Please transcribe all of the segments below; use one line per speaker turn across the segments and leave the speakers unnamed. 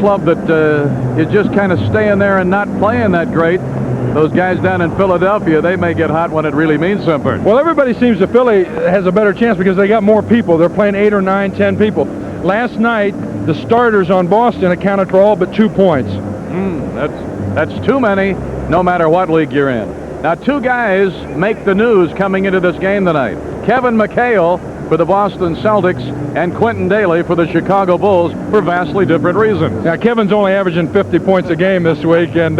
club that is just kind of staying there and not playing that great. Those guys down in Philadelphia, they may get hot when it really means something.
Well, everybody seems to Philly has a better chance because they got more people. They're playing 8 or 9, 10 people. Last night, the starters on Boston accounted for all but 2 points.
That's too many, no matter what league you're in. Now, 2 guys make the news coming into this game tonight. Kevin McHale for the Boston Celtics and Quentin Daly for the Chicago Bulls for vastly different reasons.
Now, Kevin's only averaging 50 points a game this week, and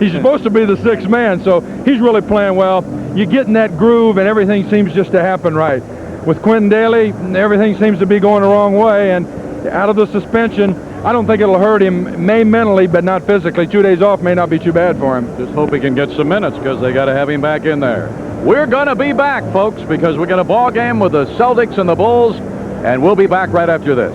he's supposed to be the 6th man, so he's really playing well. You get in that groove, and everything seems just to happen right. With Quentin Daly, everything seems to be going the wrong way, and out of the suspension, I don't think it'll hurt him, may mentally, but not physically. 2 days off may not be too bad for him.
Just hope he can get some minutes because they got to have him back in there. We're going to be back, folks, because we got a ball game with the Celtics and the Bulls, and we'll be back right after this.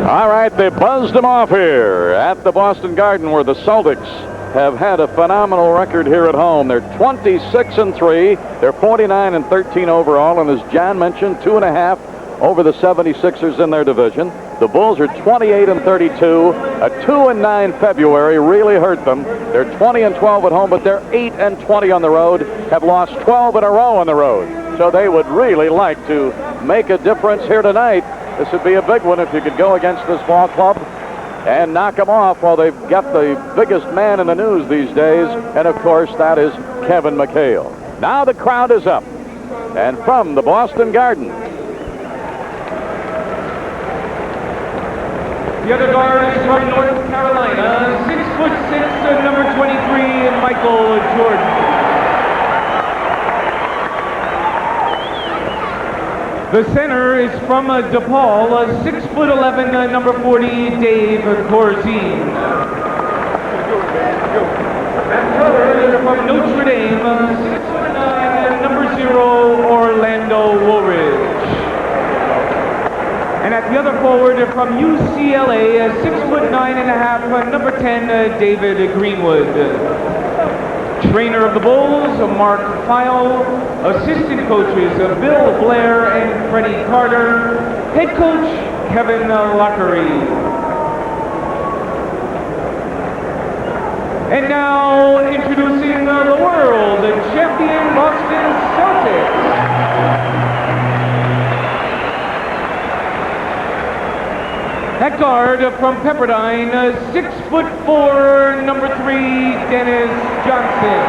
All right, they buzzed them off here at the Boston Garden, where the Celtics have had a phenomenal record here at home. They're 26-3. They're 49-13 overall, and as John mentioned, 2.5 over the 76ers in their division. The Bulls are 28-32. A 2-9 February really hurt them. They're 20-12 at home, but they're 8-20 on the road. Have lost 12 in a row on the road. So they would really like to make a difference here tonight. This would be a big one if you could go against this ball club and knock them off. Well, they've got the biggest man in the news these days, and of course that is Kevin McHale. Now the crowd is up, and from the Boston Garden,
the other guard is from North Carolina, 6'6", number 23, Michael Jordan. The center is from DePaul, 6'11", number 40, Dave Corzine. And third from Notre Dame, 6'9", number 0, Orlando Woolridge. And at the other forward from UCLA, 6'9.5", number 10, David Greenwood. Trainer of the Bulls, Mark Feil. Assistant coaches, Bill Blair and Freddie Carter. Head coach, Kevin Lockery. And now, introducing the world champion Boston Celtics. At guard from Pepperdine, 6'4", number 3, Dennis Johnson.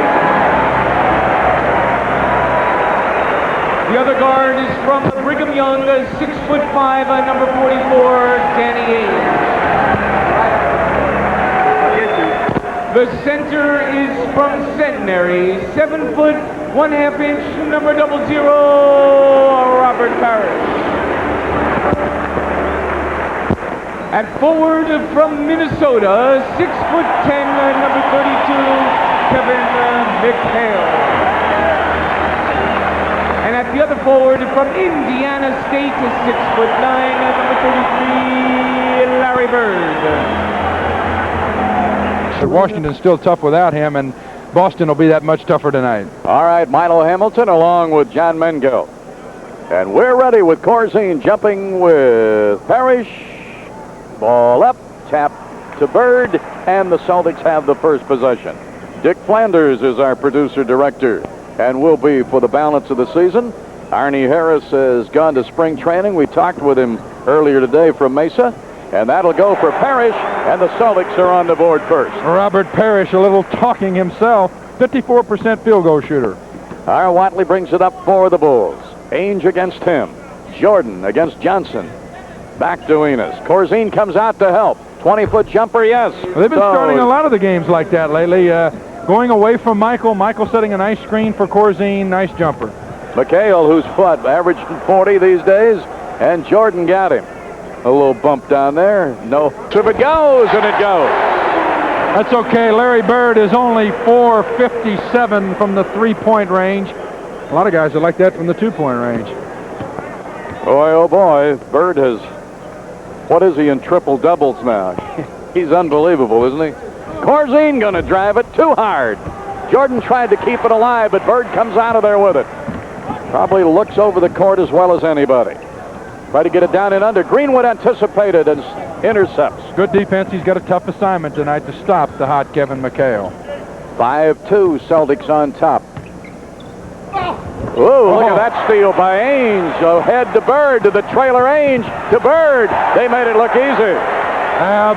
The other guard is from Brigham Young, 6'5", number 44, Danny Ainge. The center is from Centenary, 7 foot 1/2 inch, number 00, Robert Parrish. At forward from Minnesota, 6'10", number 32, Kevin McHale. And at the other forward from Indiana State, 6'9", number 33, Larry Bird.
Washington's still tough without him, and Boston will be that much tougher tonight.
All right, Milo Hamilton along with John Mengo. And we're ready with Corzine jumping with Parrish. Ball up, tap to Bird, and the Celtics have the first possession. Dick Flanders is our producer-director and will be for the balance of the season. Arnie Harris has gone to spring training. We talked with him earlier today from Mesa, and that'll go for Parrish, and the Celtics are on the board first.
Robert Parrish, a little talking himself, 54% field goal shooter.
Our Watley brings it up for the Bulls. Ainge against him. Jordan against Johnson. Back to Enos. Corzine comes out to help. 20-foot jumper, yes.
Well, they've been starting a lot of the games like that lately. Going away from Michael. Michael setting a nice screen for Corzine. Nice jumper.
McHale, whose foot averaged 40 these days, and Jordan got him. A little bump down there. No. If it goes, and it goes.
That's okay. Larry Bird is only 457 from the three-point range. A lot of guys are like that from the two-point range.
Boy, oh boy, Bird has... What is he in triple doubles now? He's unbelievable, isn't he? Corzine gonna drive it too hard. Jordan tried to keep it alive, but Bird comes out of there with it. Probably looks over the court as well as anybody. Try to get it down and under. Greenwood anticipated and intercepts.
Good defense. He's got a tough assignment tonight to stop the hot Kevin McHale.
5-2, Celtics on top. Ooh, look at that steal by Ainge. Ahead to Bird, to the trailer. Ainge to Bird. They made it look easy.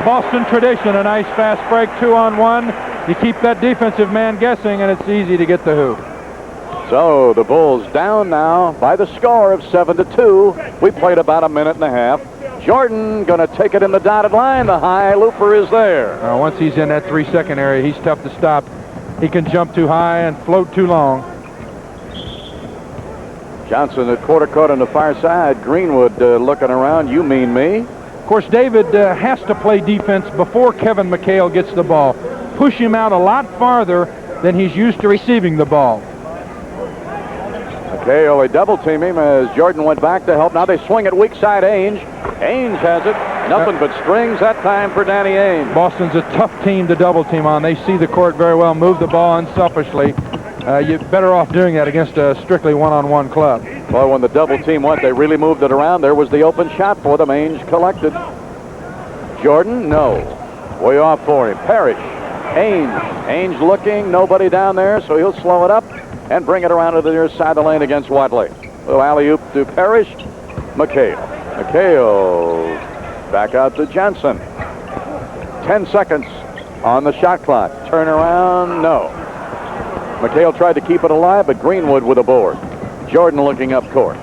Boston tradition, a nice fast break, 2-on-1. You keep that defensive man guessing, and it's easy to get the hoop.
So the Bulls down now by the score of 7-2. We played about a minute and a half. Jordan going to take it in the dotted line. The high looper is there.
Once he's in that 3-second area, he's tough to stop. He can jump too high and float too long.
Johnson at quarter court on the far side. Greenwood looking around. You mean me?
Of course, David has to play defense before Kevin McHale gets the ball. Push him out a lot farther than he's used to receiving the ball.
McHale, they double team him as Jordan went back to help. Now they swing it weak side. Ainge. Ainge has it. Nothing but strings that time for Danny Ainge.
Boston's a tough team to double team on. They see the court very well, move the ball unselfishly. You're better off doing that against a strictly one-on-one club.
Well, when the double team went, they really moved it around. There was the open shot for them. Ainge collected. Jordan, no. Way off for him. Parrish. Ainge. Ainge looking. Nobody down there, so he'll slow it up and bring it around to the near side of the lane against Watley. Little alley-oop to Parrish. McHale. McHale back out to Johnson. 10 seconds on the shot clock. Turn around, no. McHale tried to keep it alive, but Greenwood with a board. Jordan looking up court.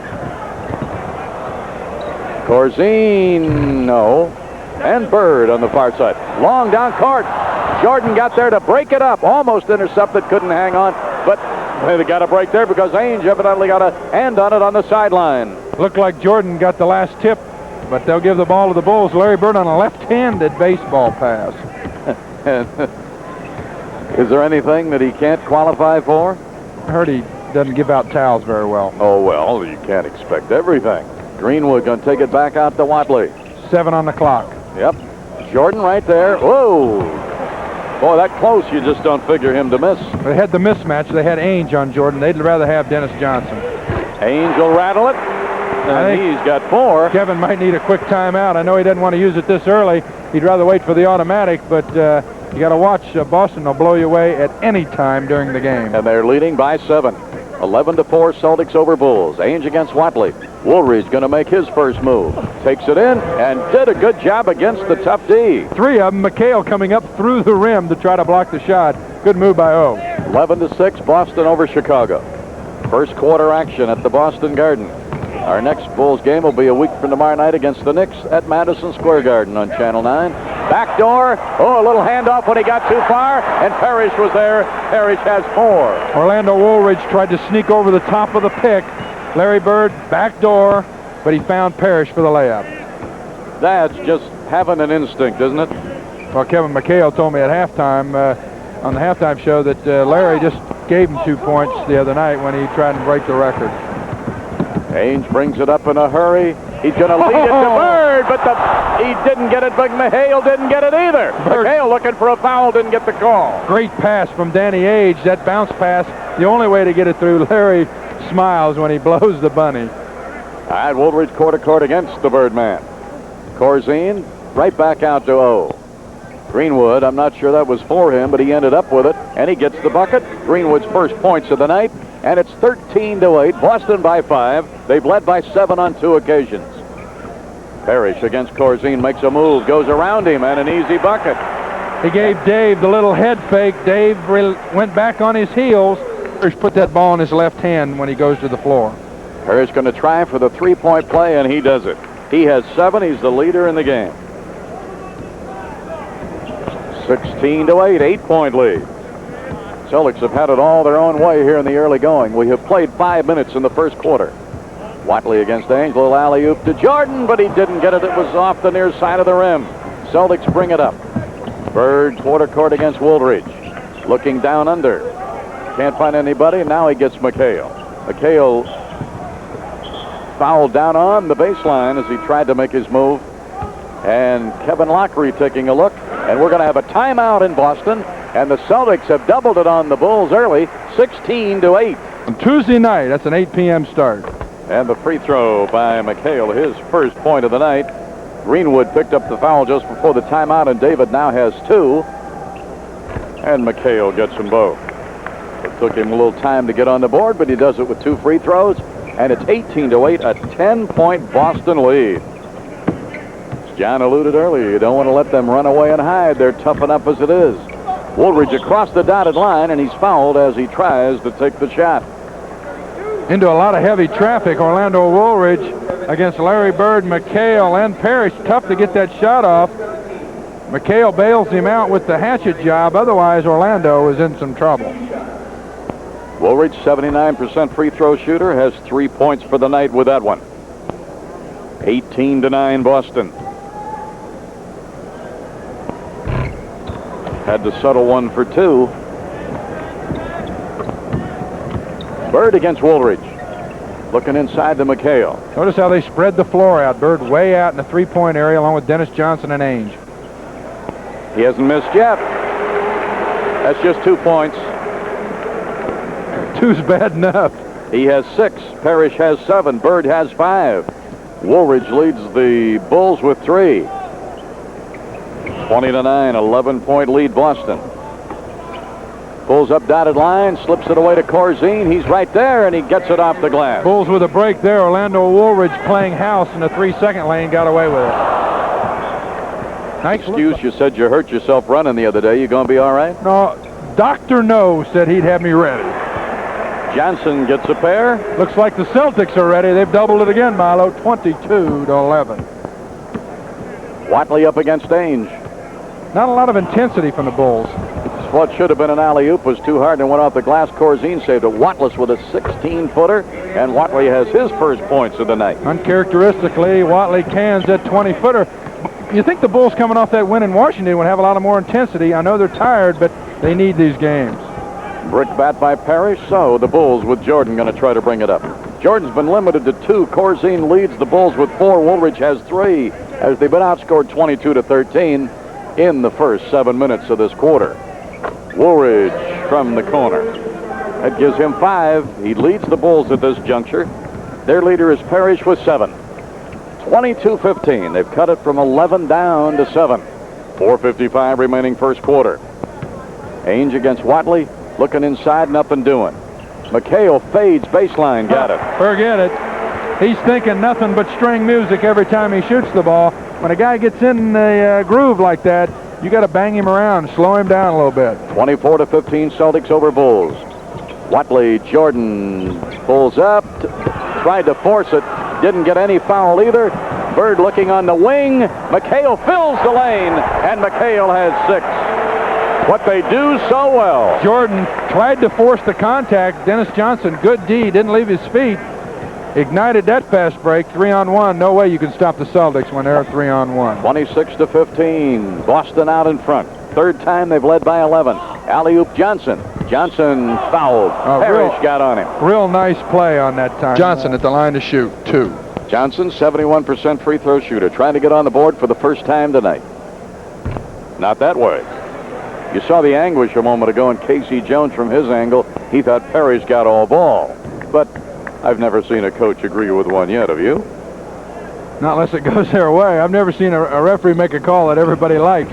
Corzine, no. And Bird on the far side. Long down court. Jordan got there to break it up. Almost intercepted, couldn't hang on. But they got a break there because Ainge evidently got a hand on it on the sideline.
Looked like Jordan got the last tip, but they'll give the ball to the Bulls. Larry Bird on a left-handed baseball pass.
Is there anything that he can't qualify for?
I heard he doesn't give out towels very well.
Oh, well, you can't expect everything. Greenwood going to take it back out to Watley.
7 on the clock.
Yep. Jordan right there. Whoa. Boy, that close, you just don't figure him to miss.
They had the mismatch. They had Ainge on Jordan. They'd rather have Dennis Johnson.
Ainge will rattle it. And he's got 4.
Kevin might need a quick timeout. I know he doesn't want to use it this early. He'd rather wait for the automatic, but you got to watch. Boston will blow you away at any time during the game.
And they're leading by 7. 11-4 Celtics over Bulls. Ainge against Watley. Woolridge going to make his first move. Takes it in and did a good job against the tough D.
3 of them. McHale coming up through the rim to try to block the shot. Good move by O.
11-6 Boston over Chicago. First quarter action at the Boston Garden. Our next Bulls game will be a week from tomorrow night against the Knicks at Madison Square Garden on Channel 9. Back door. Oh, a little handoff when he got too far, and Parrish was there. Parrish has 4.
Orlando Woolridge tried to sneak over the top of the pick. Larry Bird, back door, but he found Parrish for the layup.
That's just having an instinct, isn't it?
Well, Kevin McHale told me at halftime, on the halftime show, that Larry just gave him 2 points the other night when he tried to break the record.
Ainge brings it up in a hurry. He's going to lead it to Bird, but he didn't get it, but McHale didn't get it either. McHale looking for a foul, didn't get the call.
Great pass from Danny Ainge. That bounce pass, the only way to get it through. Larry smiles when he blows the bunny.
All right, Woolridge quarter court against the Birdman. Corzine right back out to O. Greenwood, I'm not sure that was for him, but he ended up with it, and he gets the bucket. Greenwood's first points of the night, and it's 13-8. Boston by 5. They've led by 7 on 2 occasions. Parrish against Corzine makes a move, goes around him, and an easy bucket.
He gave Dave the little head fake. Dave went back on his heels. Parrish put that ball in his left hand when he goes to the floor.
Parrish going to try for the three-point play, and he does it. He has 7. He's the leader in the game. 16-8, 8-point lead. Celtics have had it all their own way here in the early going. We have played 5 minutes in the first quarter. Watley against Ainge, little alley-oop to Jordan, but he didn't get it. It was off the near side of the rim. Celtics bring it up. Bird quarter court against Woolridge. Looking down under. Can't find anybody. Now he gets McHale. McHale fouled down on the baseline as he tried to make his move. And Kevin Lockery taking a look. And we're going to have a timeout in Boston. And the Celtics have doubled it on the Bulls early, 16-8.
On Tuesday night, that's an 8 p.m. start.
And the free throw by McHale, his first point of the night. Greenwood picked up the foul just before the timeout, and David now has 2. And McHale gets them both. It took him a little time to get on the board, but he does it with 2 free throws, and it's 18-8, a 10-point Boston lead. As John alluded earlier, you don't want to let them run away and hide. They're tough enough as it is. Woolridge across the dotted line, and he's fouled as he tries to take the shot.
Into a lot of heavy traffic, Orlando Woolridge against Larry Bird, McHale, and Parrish. Tough to get that shot off. McHale bails him out with the hatchet job. Otherwise, Orlando is in some trouble.
Woolridge, 79% free throw shooter, has 3 points for the night with that one. 18-9 Boston. Had to settle one for 2. Bird against Woolridge. Looking inside to McHale.
Notice how they spread the floor out. Bird way out in the three-point area along with Dennis Johnson and Ainge.
He hasn't missed yet. That's just 2 points.
2's bad enough.
He has 6. Parrish has 7. Bird has 5. Woolridge leads the Bulls with 3. 20-9, 11-point lead Boston. Pulls up dotted line, slips it away to Corzine. He's right there, and he gets it off the glass.
Bulls with a break there. Orlando Woolridge playing house in the 3-second lane, got away with it. Nice
excuse, you said you hurt yourself running the other day. You going to be all right?
No, Dr. No said he'd have me ready.
Johnson gets a pair.
Looks like the Celtics are ready. They've doubled it again, Milo, 22-11.
Watley up against Ainge.
Not a lot of intensity from the Bulls.
What should have been an alley-oop was too hard and went off the glass. Corzine saved it. Watless with a 16-footer, and Watley has his first points of the night.
Uncharacteristically, Watley cans that 20-footer. You think the Bulls coming off that win in Washington would have a lot of more intensity. I know they're tired, but they need these games.
Brick bat by Parrish, so the Bulls with Jordan going to try to bring it up. Jordan's been limited to 2. Corzine leads the Bulls with 4. Woolridge has 3, as they've been outscored 22-13 in the first 7 minutes of this quarter. Woolridge from the corner. That gives him 5. He leads the Bulls at this juncture. Their leader is Parrish with 7. 22-15. They've cut it from 11 down to 7. 4:55 remaining first quarter. Ainge against Watley. Looking inside and up and doing. McHale fades baseline. Got it.
Forget it. He's thinking nothing but string music every time he shoots the ball. When a guy gets in the groove like that, you got to bang him around, slow him down a little bit.
24-15 Celtics over Bulls. Watley, Jordan pulls up, tried to force it, didn't get any foul either. Bird looking on the wing. McHale fills the lane, and McHale has 6. What they do so well.
Jordan tried to force the contact. Dennis Johnson, good D, didn't leave his feet. Ignited that fast break. 3-on-1. No way you can stop the Celtics when they're 3-on-1.
26-15. Boston out in front. Third time they've led by 11. Alley-oop Johnson. Johnson fouled. Parrish got on him.
Real nice play on that time. Johnson at the line to shoot. 2.
Johnson, 71% free throw shooter. Trying to get on the board for the first time tonight. Not that way. You saw the anguish a moment ago in Casey Jones from his angle. He thought Parrish got all ball. But I've never seen a coach agree with one yet, have you?
Not unless it goes their way. I've never seen a referee make a call that everybody liked.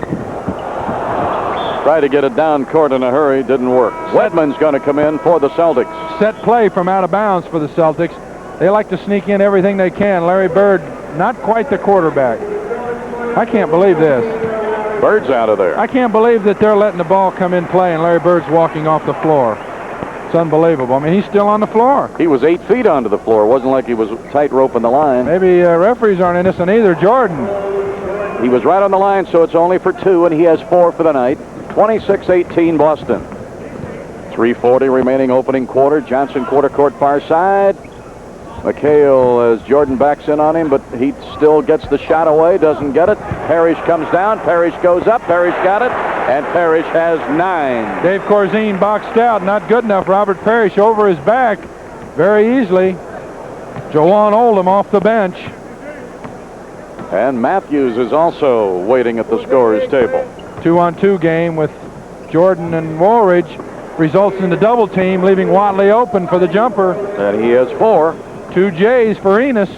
Tried to get it down court in a hurry, didn't work. Wedman's going to come in for the Celtics.
Set play from out of bounds for the Celtics. They like to sneak in everything they can. Larry Bird, not quite the quarterback. I can't believe this.
Bird's out of there.
I can't believe that they're letting the ball come in play and Larry Bird's walking off the floor. It's unbelievable. I mean, he's still on the floor.
He was 8 feet onto the floor. It wasn't like he was tight roping the line.
Maybe referees aren't innocent either. Jordan.
He was right on the line, so it's only for 2, and he has 4 for the night. 26-18 Boston. 3:40 remaining opening quarter. Johnson quarter court far side. McHale, as Jordan backs in on him, but he still gets the shot away, doesn't get it. Parrish comes down. Parrish goes up. Parrish got it, and Parrish has 9.
Dave Corzine boxed out. Not good enough. Robert Parrish over his back very easily. Jawan Oldham off the bench.
And Matthews is also waiting at the scorer's table.
2-on-2 game with Jordan and Woolridge. Results in the double team, leaving Watley open for the jumper.
And he has 4.
2 J's for Enos.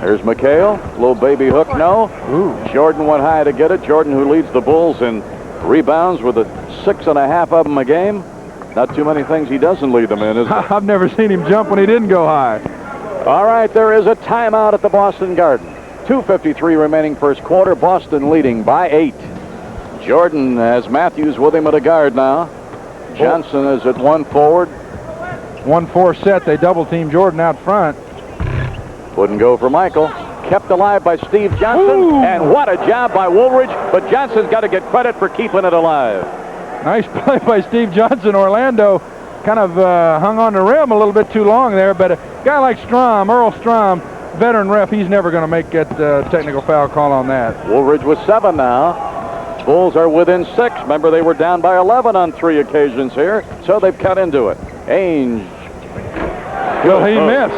There's McHale. Little baby hook, no.
Ooh.
Jordan went high to get it. Jordan, who leads the Bulls in rebounds with 6.5 of them a game. Not too many things he doesn't lead them in, is there?
I've never seen him jump when he didn't go high.
All right, there is a timeout at the Boston Garden. 2:53 remaining first quarter. Boston leading by 8. Jordan has Matthews with him at a guard now. Johnson is at 1 forward.
1-4 set. They double team Jordan out front.
Wouldn't go for Michael. Kept alive by Steve Johnson.
Ooh.
And what a job by Woolridge. But Johnson's got to get credit for keeping it alive.
Nice play by Steve Johnson. Orlando kind of hung on the rim a little bit too long there. But a guy like Strom, Earl Strom, veteran ref, he's never going to make that technical foul call on that.
Woolridge with 7 now. Bulls are within 6. Remember, they were down by 11 on 3 occasions here, so they've cut into it. Ainge.
Will he miss?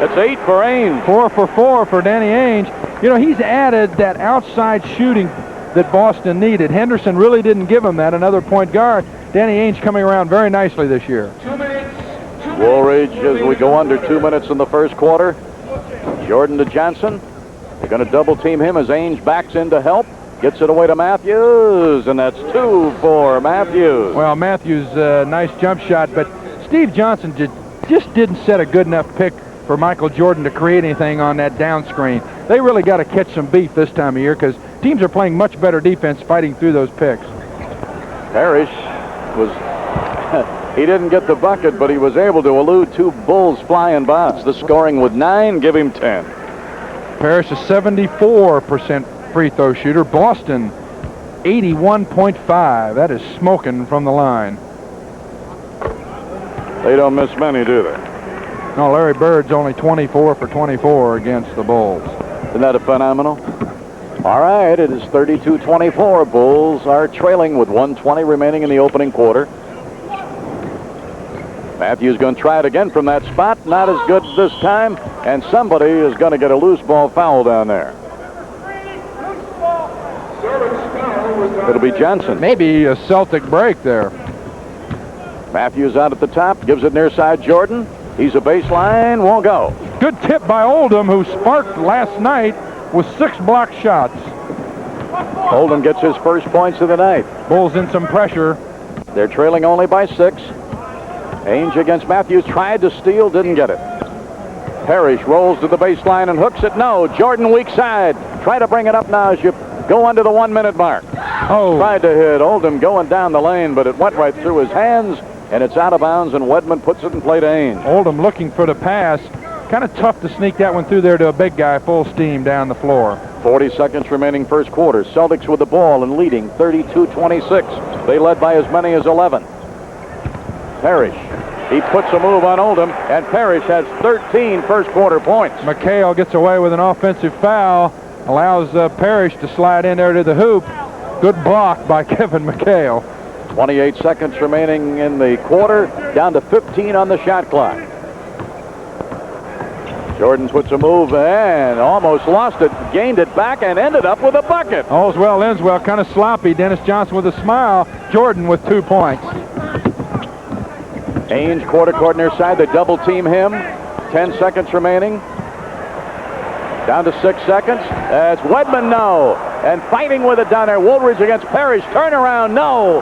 It's 8 for Ainge.
4 for 4 for Danny Ainge. You know, he's added that outside shooting that Boston needed. Henderson really didn't give him that. Another point guard. Danny Ainge coming around very nicely this year.
2 minutes.
Woolridge as we go under 2 minutes in the first quarter. Jordan to Johnson. They're going to double team him as Ainge backs in to help. Gets it away to Matthews, and that's 2 for Matthews.
Well, Matthews, nice jump shot, but Steve Johnson just didn't set a good enough pick for Michael Jordan to create anything on that down screen. They really got to catch some beef this time of year because teams are playing much better defense fighting through those picks.
Parrish was, he didn't get the bucket, but he was able to elude 2 Bulls flying by. The scoring with 9, give him 10.
Parrish is 74% free throw shooter. Boston 81.5. That is smoking from the line.
They don't miss many, do they?
No, Larry Bird's only 24 for 24 against the Bulls.
Isn't that a phenomenal? All right, it is 32-24. Bulls are trailing with 1:20 remaining in the opening quarter. Matthews going to try it again from that spot. Not as good this time, and somebody is going to get a loose ball foul down there. It'll be Johnson.
Maybe a Celtic break there.
Matthews out at the top, gives it near side Jordan. He's a baseline, won't go.
Good tip by Oldham, who sparked last night with 6 block shots.
Oldham gets his first points of the night.
Bulls in some pressure.
They're trailing only by 6. Ainge against Matthews, tried to steal, didn't get it. Parrish rolls to the baseline and hooks it. No, Jordan weak side. Try to bring it up now as you go under the 1-minute mark.
Oh.
Tried to hit Oldham going down the lane, but it went right through his hands, and it's out of bounds, and Wedman puts it in play to Ainge.
Oldham looking for the pass. Kind of tough to sneak that one through there to a big guy full steam down the floor.
40 seconds remaining first quarter. Celtics with the ball and leading 32-26. They led by as many as 11. Parrish. He puts a move on Oldham, and Parrish has 13 first quarter points.
McHale gets away with an offensive foul. Allows Parrish to slide in there to the hoop. Good block by Kevin McHale.
28 seconds remaining in the quarter. Down to 15 on the shot clock. Jordan puts a move and almost lost it. Gained it back and ended up with a bucket.
All's well ends well. Kind of sloppy. Dennis Johnson with a smile. Jordan with 2 points.
Ainge quarter court near side. They double team him. 10 seconds remaining. Down to 6 seconds. That's Wedman, no. And fighting with it down there. Woolridge against Parrish. Turnaround, no.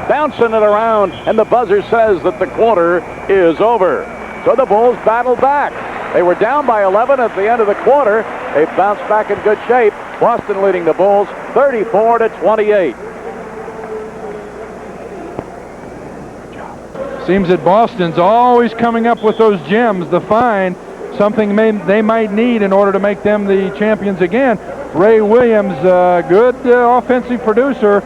Bouncing it around. And the buzzer says that the quarter is over. So the Bulls battle back. They were down by 11 at the end of the quarter. They bounced back in good shape. Boston leading the Bulls 34-28.
Seems that Boston's always coming up with those gems to find something they might need in order to make them the champions again. Ray Williams, good offensive producer.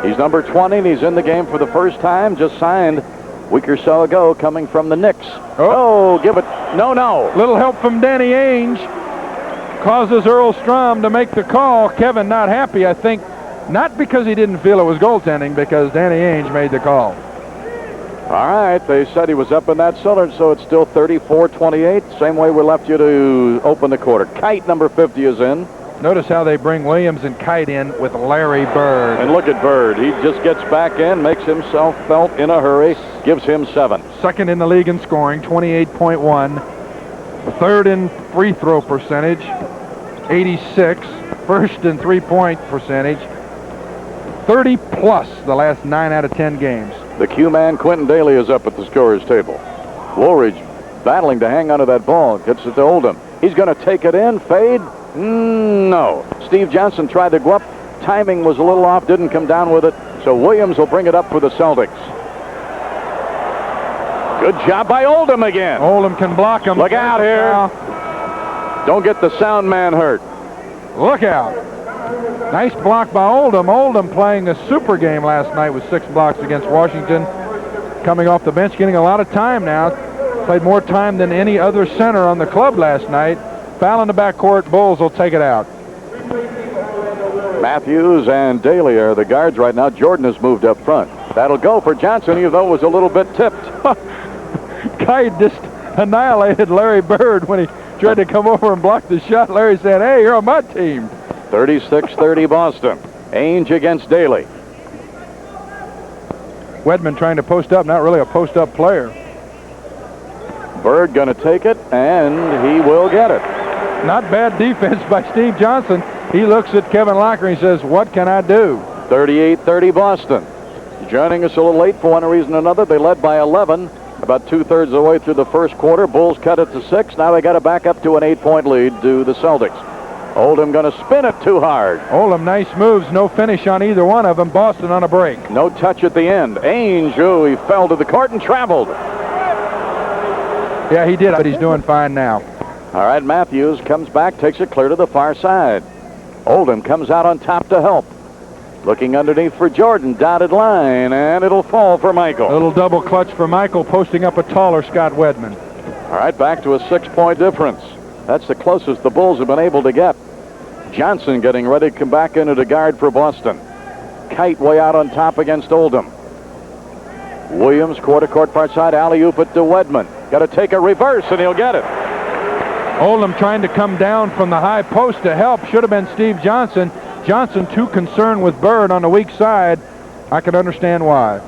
He's number 20, and he's in the game for the first time. Just signed a week or so ago, coming from the Knicks. Oh, give it. No.
Little help from Danny Ainge. Causes Earl Strom to make the call. Kevin not happy, I think, not because he didn't feel it was goaltending, because Danny Ainge made the call.
All right, they said he was up in that cellar, so it's still 34-28. Same way we left you to open the quarter. Kite, number 50, is in.
Notice how they bring Williams and Kite in with Larry Bird.
And look at Bird. He just gets back in, makes himself felt in a hurry, gives him 7.
Second in the league in scoring, 28.1. third in free throw percentage, 86. First in three-point percentage, 30 plus the last 9 out of 10 games.
The Q-man, Quentin Daly, is up at the scorer's table. Woolridge battling to hang onto that ball. Gets it to Oldham. He's going to take it in. Fade? No. Steve Johnson tried to go up. Timing was a little off. Didn't come down with it. So Williams will bring it up for the Celtics. Good job by Oldham again.
Oldham can block him.
Look out here. Don't get the sound man hurt.
Look out. Nice block by Oldham. Oldham playing a super game last night with 6 blocks against Washington. Coming off the bench, getting a lot of time now. Played more time than any other center on the club last night. Foul in the backcourt. Bulls will take it out.
Matthews and Daly are the guards right now. Jordan has moved up front. That'll go for Johnson, even though it was a little bit tipped.
Guy just annihilated Larry Bird when he tried to come over and block the shot. Larry said, hey, you're on my team.
36-30 Boston. Ainge against Daly.
Wedman trying to post up, not really a post-up player.
Bird going to take it, and he will get it.
Not bad defense by Steve Johnson. He looks at Kevin Locker and he says, what can I do?
38-30 Boston. Joining us a little late for one reason or another. They led by 11 about 2/3 of the way through the first quarter. Bulls cut it to 6. Now they got to back up to an 8-point lead to the Celtics. Oldham going to spin it too hard.
Oldham, nice moves. No finish on either one of them. Boston on a break.
No touch at the end. Ainge, he fell to the court and traveled.
Yeah, he did, but he's doing fine now.
All right, Matthews comes back, takes it clear to the far side. Oldham comes out on top to help. Looking underneath for Jordan, dotted line, and it'll fall for Michael.
A little double clutch for Michael, posting up a taller Scott Wedman.
All right, back to a 6-point difference. That's the closest the Bulls have been able to get. Johnson getting ready to come back into the guard for Boston. Kite way out on top against Oldham. Williams, quarter court far side, alley-oop it to Wedman. Got to take a reverse, and he'll get it.
Oldham trying to come down from the high post to help. Should have been Steve Johnson. Johnson too concerned with Bird on the weak side. I can understand why.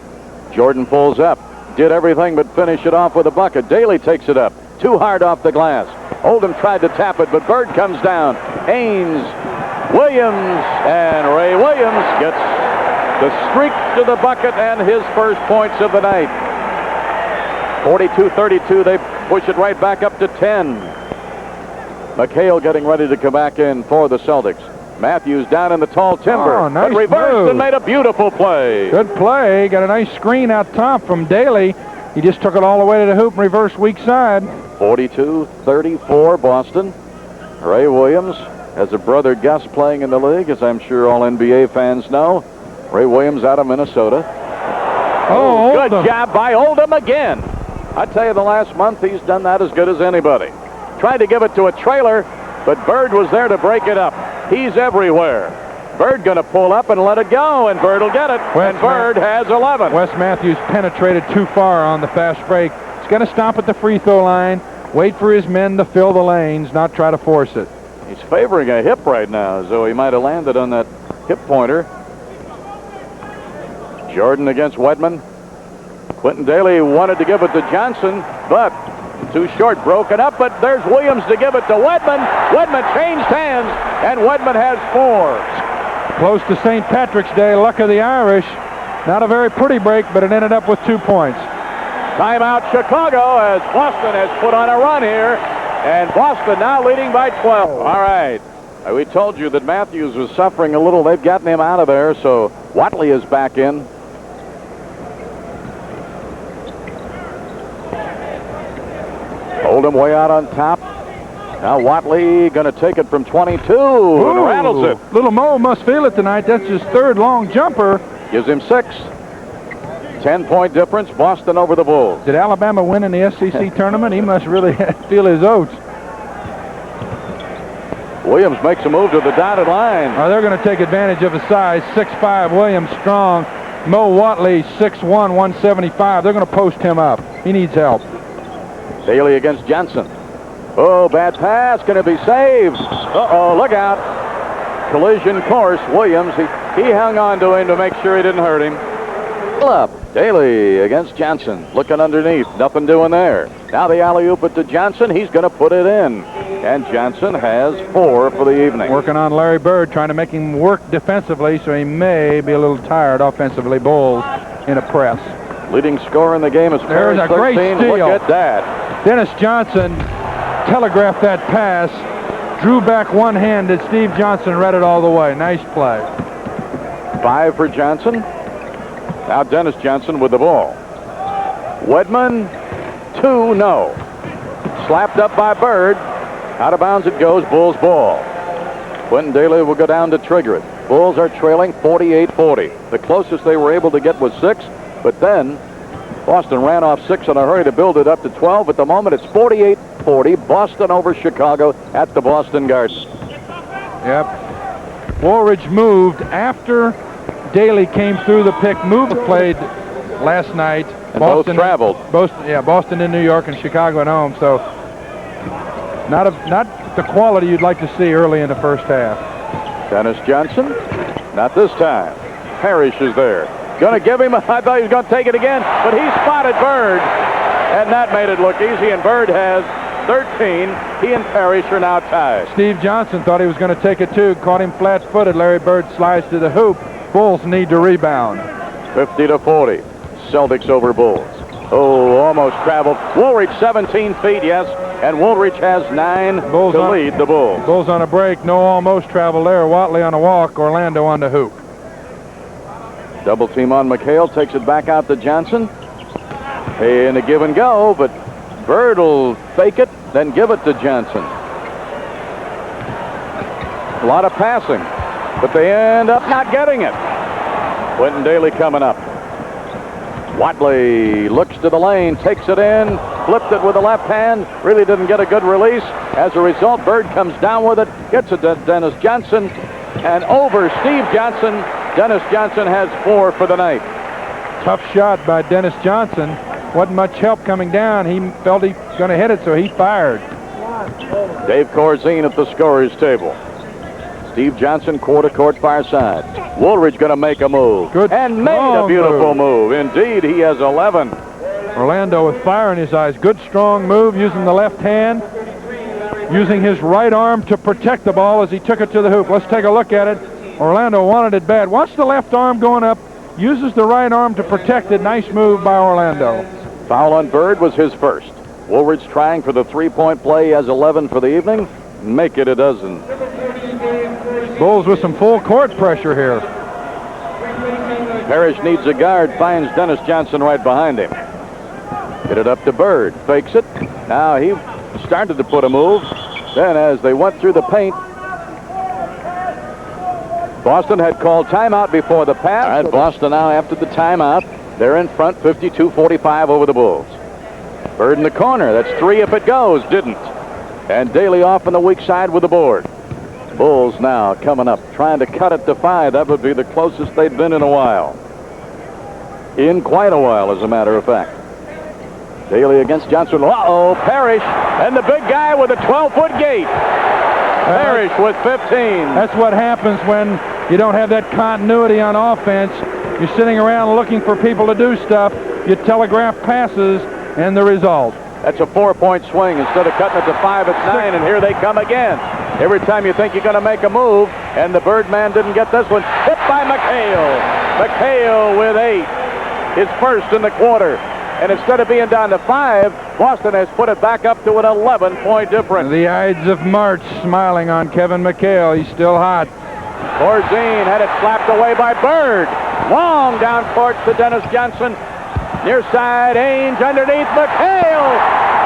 Jordan pulls up. Did everything but finish it off with a bucket. Daly takes it up. Too hard off the glass. Oldham tried to tap it, but Bird comes down. Haynes, Williams, and Ray Williams gets the streak to the bucket and his first points of the night. 42-32, they push it right back up to 10. McHale getting ready to come back in for the Celtics. Matthews down in the tall timber.
Oh, nice
but reversed
move.
and made a beautiful play.
Good play. Got a nice screen out top from Daly. He just took it all the way to the hoop and reversed weak side.
42-34 Boston. Ray Williams has a brother Gus playing in the league, as I'm sure all NBA fans know. Ray Williams out of Minnesota.
Oh,
good
Oldham.
job by Oldham again. I tell you, the last month he's done that as good as anybody. Tried to give it to a trailer, but Bird was there to break it up. He's everywhere. Bird going to pull up and let it go, and Bird will get it. And Bird has 11.
Wes Matthews penetrated too far on the fast break. He's going to stop at the free throw line, wait for his men to fill the lanes, not try to force it.
He's favoring a hip right now, as though he might have landed on that hip pointer. Jordan against Wedman. Quentin Daly wanted to give it to Johnson, but too short, broken up, but there's Williams to give it to Wedman. Wedman changed hands, and Wedman has 4.
Close to St. Patrick's Day, luck of the Irish. Not a very pretty break, but it ended up with 2 points.
Timeout Chicago, as Boston has put on a run here, and Boston now leading by 12. All right. We told you that Matthews was suffering a little. They've gotten him out of there, so Watley is back in. Oldham way out on top. Now Watley going to take it from 22 and rattles it.
Little Mo must feel it tonight. That's his 3rd long jumper.
Gives him 6. 10-point difference. Boston over the Bulls.
Did Alabama win in the SEC tournament? He must really feel his oats.
Williams makes a move to the dotted line.
They're going to take advantage of his size. 6'5", Williams strong. Mo Watley, 6'1", 175. They're going to post him up. He needs help.
Daly against Johnson. Oh, bad pass. Going to be saved. Uh-oh, look out. Collision course. Williams, he hung on to him to make sure he didn't hurt him. Still up. Daly against Johnson. Looking underneath. Nothing doing there. Now the alley-oop it to Johnson. He's going to put it in. And Johnson has 4 for the evening.
Working on Larry Bird, trying to make him work defensively, so he may be a little tired offensively. Bulls in a press.
Leading scorer in the game is
There's a
13.
great steal.
Look at that.
Dennis Johnson telegraphed that pass, drew back one-handed. Steve Johnson read it all the way. Nice play.
5 for Johnson. Now Dennis Johnson with the ball. Wedman, 2, no. Slapped up by Bird. Out of bounds it goes. Bulls ball. Quentin Daly will go down to trigger it. Bulls are trailing 48-40. The closest they were able to get was 6, but then Boston ran off 6 in a hurry to build it up to 12. At the moment, it's 48-40. Boston over Chicago at the Boston Garden.
Yep. Woolridge moved after Daly came through the pick. Played last night.
And Boston traveled.
Boston in New York and Chicago at home. So not the quality you'd like to see early in the first half.
Dennis Johnson, not this time. Parrish is there. Going to give him, I thought he was going to take it again, but he spotted Bird, and that made it look easy, and Bird has 13. He and Parrish are now tied.
Steve Johnson thought he was going to take it too, caught him flat-footed. Larry Bird slides to the hoop. Bulls need to rebound.
50-40. Celtics over Bulls. Oh, almost traveled. Woolridge 17 feet, yes, and Woolridge has 9 to lead the Bulls.
Bulls on a break. No almost travel there. Watley on a walk. Orlando on the hoop.
Double team on McHale. Takes it back out to Johnson. And a give and go, but Bird will fake it, then give it to Johnson. A lot of passing, but they end up not getting it. Quentin Daly coming up. Watley looks to the lane, takes it in, flipped it with the left hand, really didn't get a good release. As a result, Bird comes down with it, gets it to Dennis Johnson, and over Steve Johnson. Dennis Johnson has 4 for the night.
Tough shot by Dennis Johnson. Wasn't much help coming down. He felt he was going to hit it, so he fired.
Dave Corzine at the scorer's table. Steve Johnson, quarter court far side. Woolridge going to make a move.
Good.
And made a beautiful move. Indeed, he has 11.
Orlando with fire in his eyes. Good, strong move using the left hand, using his right arm to protect the ball as he took it to the hoop. Let's take a look at it. Orlando wanted it bad. Watch the left arm going up. Uses the right arm to protect it. Nice move by Orlando.
Foul on Bird was his first. Woolridge trying for the three-point play. He has 11 for the evening. Make it a dozen.
Bulls with some full court pressure here.
Parrish needs a guard. Finds Dennis Johnson right behind him. Get it up to Bird. Fakes it. Now he started to put a move. Then as they went through the paint, Boston had called timeout before the pass. All right, Boston now after the timeout. They're in front 52-45 over the Bulls. Bird in the corner. That's 3 if it goes. Didn't. And Daly off on the weak side with the board. Bulls now coming up, trying to cut it to 5. That would be the closest they'd been in a while. In quite a while, as a matter of fact. Daly against Johnson. Uh-oh, Parrish. And the big guy with a 12-foot gate. Parrish with 15.
That's what happens when you don't have that continuity on offense. You're sitting around looking for people to do stuff. You telegraph passes, and the result.
That's a 4-point swing. Instead of cutting it to 5, it's 9, and here they come again. Every time you think you're going to make a move, and the Birdman didn't get this one. Hit by McHale. McHale with 8. His first in the quarter. And instead of being down to 5, Boston has put it back up to an 11-point difference.
The Ides of March smiling on Kevin McHale. He's still hot.
Corzine had it slapped away by Bird. Long down court to Dennis Johnson. Near side, Ainge underneath McHale.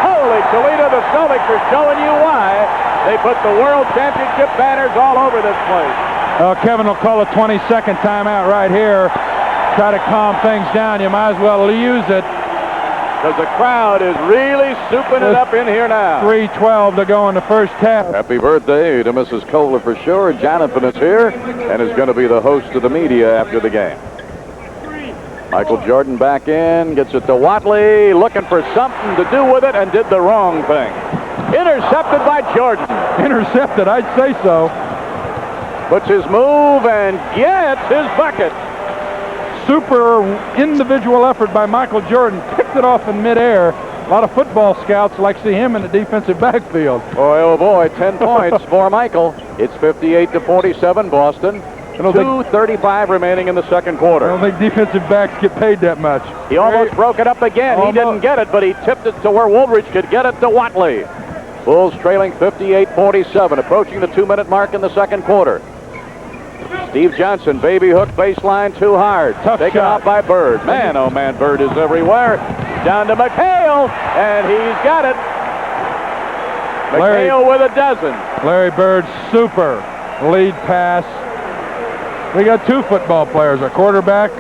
Holy Toledo, the Celtics are showing you why they put the World Championship banners all over this place.
Kevin will call a 20-second timeout right here. Try to calm things down. You might as well use it.
Because the crowd is really souping it up in here now.
3:12 to go in the first half.
Happy birthday to Mrs. Kohler for sure. Jonathan is here and is going to be the host of the media after the game. Michael Jordan back in, gets it to Watley, looking for something to do with it, and did the wrong thing. Intercepted by Jordan.
Intercepted, I'd say so.
Puts his move and gets his bucket.
super individual effort by Michael Jordan. Picked it off in midair. A lot of football scouts like to see him in the defensive backfield.
Boy, oh boy, 10 points for Michael. It's 58-47 Boston. 2:35 remaining in the second quarter.
I don't think defensive backs get paid that much.
He almost broke it up again. He didn't get it, but he tipped it to where Woolridge could get it to Watley. Bulls trailing 58-47, approaching the 2-minute mark in the second quarter. Steve Johnson, baby hook baseline, too hard. Taken off by Bird. Man, oh man, Bird is everywhere. Down to McHale, and he's got it. McHale with a dozen.
Larry Bird, super lead pass. We got two football players, a quarterback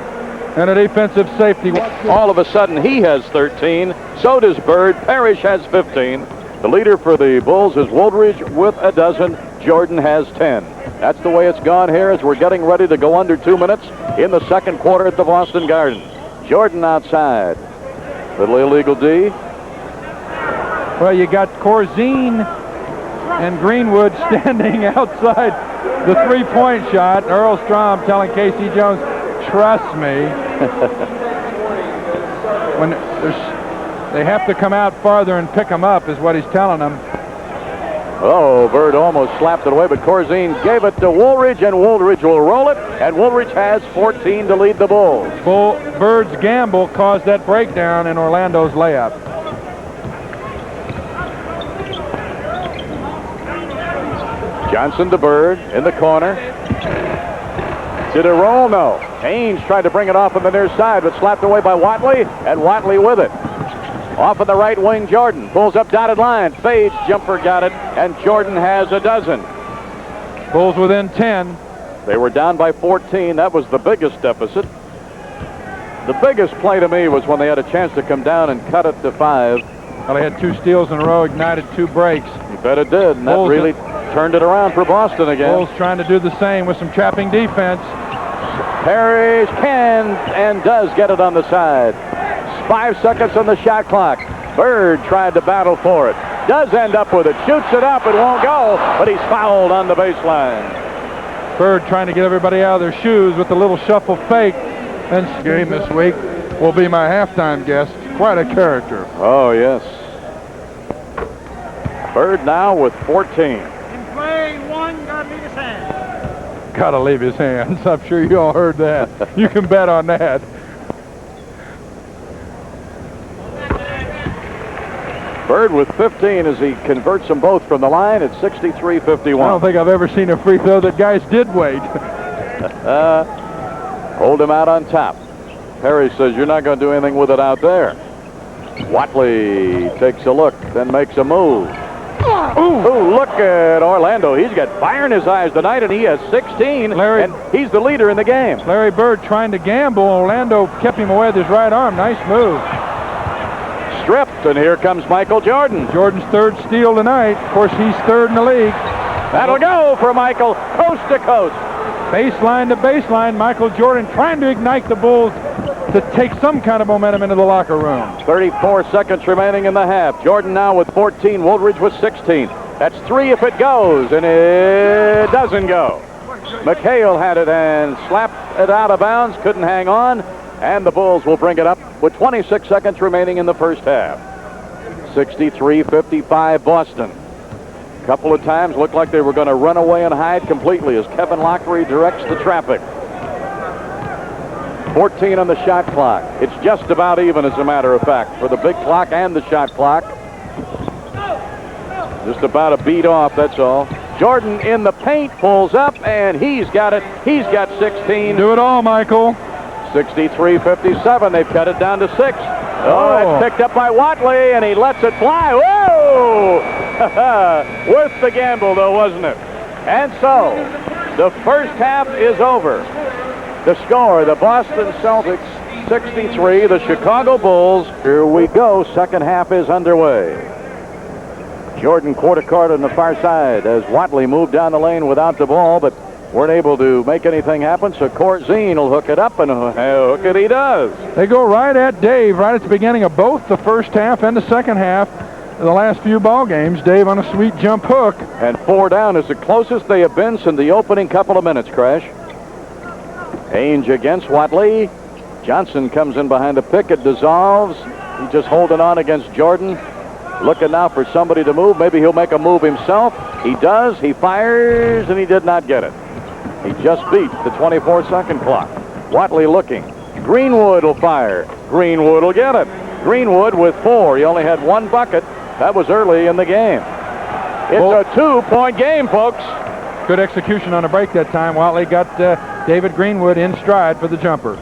and a defensive safety.
All of a sudden, he has 13. So does Bird. Parrish has 15. The leader for the Bulls is Woolridge with a dozen. Jordan has 10. That's the way it's gone here as we're getting ready to go under 2 minutes in the second quarter at the Boston Garden. Jordan outside. Little illegal D.
Well, you got Corzine and Greenwood standing outside the three-point shot. Earl Strom telling Casey Jones, trust me. When they have to come out farther and pick them up is what he's telling them.
Oh, Bird almost slapped it away, but Corzine gave it to Woolridge, and Woolridge will roll it, and Woolridge has 14 to lead the Bulls.
Bird's gamble caused that breakdown in Orlando's layup.
Johnson to Bird in the corner. Did it roll? No. Haynes tried to bring it off on the near side, but slapped away by Watley, and Watley with it. Off on the right wing, Jordan pulls up dotted line. Fades, jumper got it, and Jordan has a dozen.
Bulls within 10.
They were down by 14. That was the biggest deficit. The biggest play to me was when they had a chance to come down and cut it to 5.
Well, they had 2 steals in a row, ignited 2 breaks.
You bet it did, and that really turned it around for Boston again.
Bulls trying to do the same with some trapping defense.
Parrish can and does get it on the side. 5 seconds on the shot clock. Bird tried to battle for it. Does end up with it. Shoots it up. It won't go, but he's fouled on the baseline.
Bird trying to get everybody out of their shoes with a little shuffle fake. And game this week will be my halftime guest. Quite a character.
Oh, yes. Bird now with 14.
In play one, gotta leave his hands.
Gotta leave his hands. I'm sure you all heard that. You can bet on that.
Bird with 15 as he converts them both from the line at 63-51.
I don't think I've ever seen a free throw that guys did wait.
Hold him out on top. Perry says, you're not going to do anything with it out there. Watley takes a look, then makes a move. Ooh, look at Orlando. He's got fire in his eyes tonight, and he has 16, and he's the leader in the game.
Larry Bird trying to gamble. Orlando kept him away with his right arm. Nice move.
Stripped, and here comes Michael Jordan.
Jordan's 3rd steal tonight. Of course, he's 3rd in the league.
That'll go for Michael, coast to coast.
Baseline to baseline, Michael Jordan trying to ignite the Bulls to take some kind of momentum into the locker room.
34 seconds remaining in the half. Jordan now with 14, Woolridge with 16. That's 3 if it goes, and it doesn't go. McHale had it and slapped it out of bounds, couldn't hang on, and the Bulls will bring it up with 26 seconds remaining in the first half. 63-55 Boston. A couple of times looked like they were going to run away and hide completely as Kevin Lockery directs the traffic. 14 on the shot clock. It's just about even, as a matter of fact, for the big clock and the shot clock. Just about a beat off, that's all. Jordan in the paint, pulls up, and he's got it. He's got 16.
Do it all, Michael.
63-57. They've cut it down to 6. Oh, it's picked up by Watley, and he lets it fly. Whoa! Worth the gamble, though, wasn't it? And so, the first half is over. The score, the Boston Celtics 63, the Chicago Bulls. Here we go. Second half is underway. Jordan quarter court on the far side as Watley moved down the lane without the ball, but weren't able to make anything happen, so Corzine will hook it up, and hook it he does.
They go right at Dave right at the beginning of both the first half and the second half. The last few ball games, Dave on a sweet jump hook.
And 4 down is the closest they have been since the opening couple of minutes, Crash. Ainge against Watley. Johnson comes in behind the pick. It dissolves. He's just holding on against Jordan. Looking now for somebody to move. Maybe he'll make a move himself. He does. He fires, and he did not get it. He just beat the 24-second clock. Watley looking. Greenwood will fire. Greenwood will get it. Greenwood with 4. He only had 1 bucket. That was early in the game. It's a 2-point game, folks.
Good execution on a break that time. Watley got David Greenwood in stride for the jumper.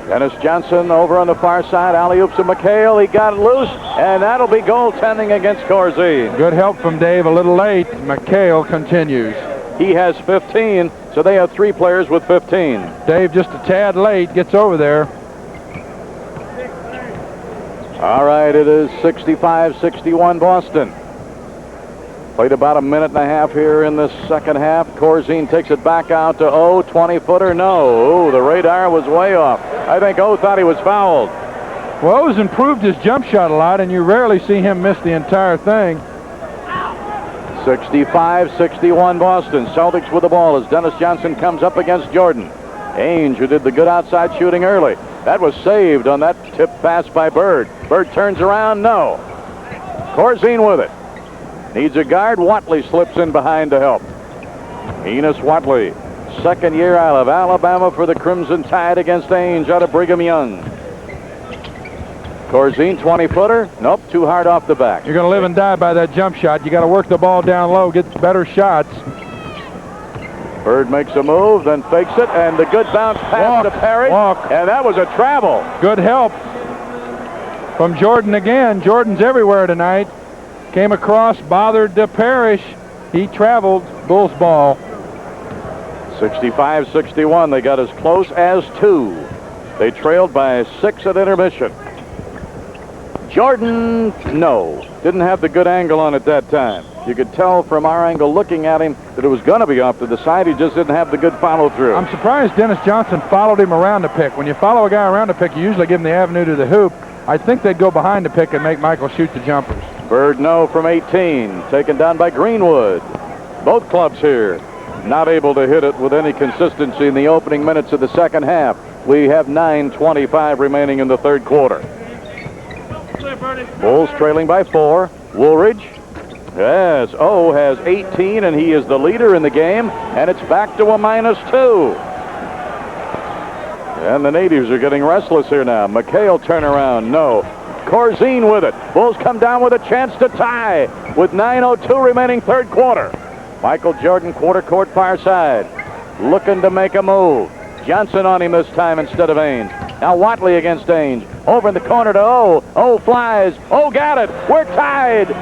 Dennis Johnson over on the far side. Alley-oops to McHale. He got it loose, and that'll be goaltending against Corzine.
Good help from Dave. A little late. McHale continues.
He has 15, so they have 3 players with 15.
Dave just a tad late. Gets over there.
All right, it is 65-61 Boston. Played about a minute and a half here in the second half. Corzine takes it back out to O. 20-footer. No. The radar was way off. I think O thought he was fouled.
Well, O's improved his jump shot a lot, and you rarely see him miss the entire thing.
65-61 Boston. Celtics with the ball as Dennis Johnson comes up against Jordan. Ainge, who did the good outside shooting early. That was saved on that tip pass by Bird. Bird turns around. No. Corzine with it. Needs a guard. Watley slips in behind to help. Enos Watley, second year out of Alabama for the Crimson Tide against Ainge out of Brigham Young. Corzine, 20-footer. Nope, too hard off the back.
You're going to live and die by that jump shot. You got to work the ball down low, get better shots.
Bird makes a move, then fakes it, and the good bounce pass to Parrish. And that was a travel.
Good help from Jordan again. Jordan's everywhere tonight. Came across, bothered Parrish. He traveled. Bulls ball.
65-61. They got as close as 2. They trailed by 6 at intermission. Jordan, no. Didn't have the good angle on it that time. You could tell from our angle looking at him that it was going to be off to the side. He just didn't have the good follow-through.
I'm surprised Dennis Johnson followed him around the pick. When you follow a guy around the pick, you usually give him the avenue to the hoop. I think they'd go behind the pick and make Michael shoot the jumpers.
Bird, no, from 18. Taken down by Greenwood. Both clubs here not able to hit it with any consistency in the opening minutes of the second half. We have 9:25 remaining in the third quarter. Bulls trailing by 4. Woolridge. Yes, O has 18, and he is the leader in the game, and it's back to a -2. And the natives are getting restless here now. McHale turnaround, no. Corzine with it. Bulls come down with a chance to tie with 9:02 remaining third quarter. Michael Jordan, quarter court far side, looking to make a move. Johnson on him this time instead of Ainge. Now Watley against Ainge. Over in the corner to O. O flies. O got it. We're tied.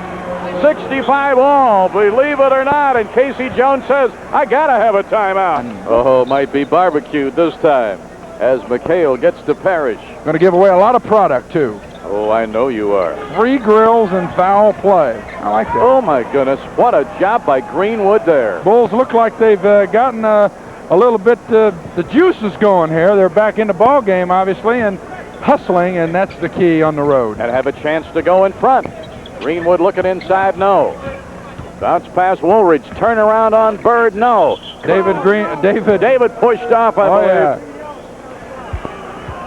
65 all, believe it or not. And Casey Jones says, I gotta have a timeout. Oh, might be barbecued this time as McHale gets to Parrish.
Going to give away a lot of product, too.
Oh, I know you are.
Free grills and foul play. I like that.
Oh, my goodness. What a job by Greenwood there.
Bulls look like they've gotten a little bit, the juices going here. They're back in the ball game, obviously, and hustling, and that's the key on the road.
And have a chance to go in front. Greenwood looking inside, no. Bounce pass Woolridge. Turn around on Bird, no.
David
pushed off, I believe.
Yeah.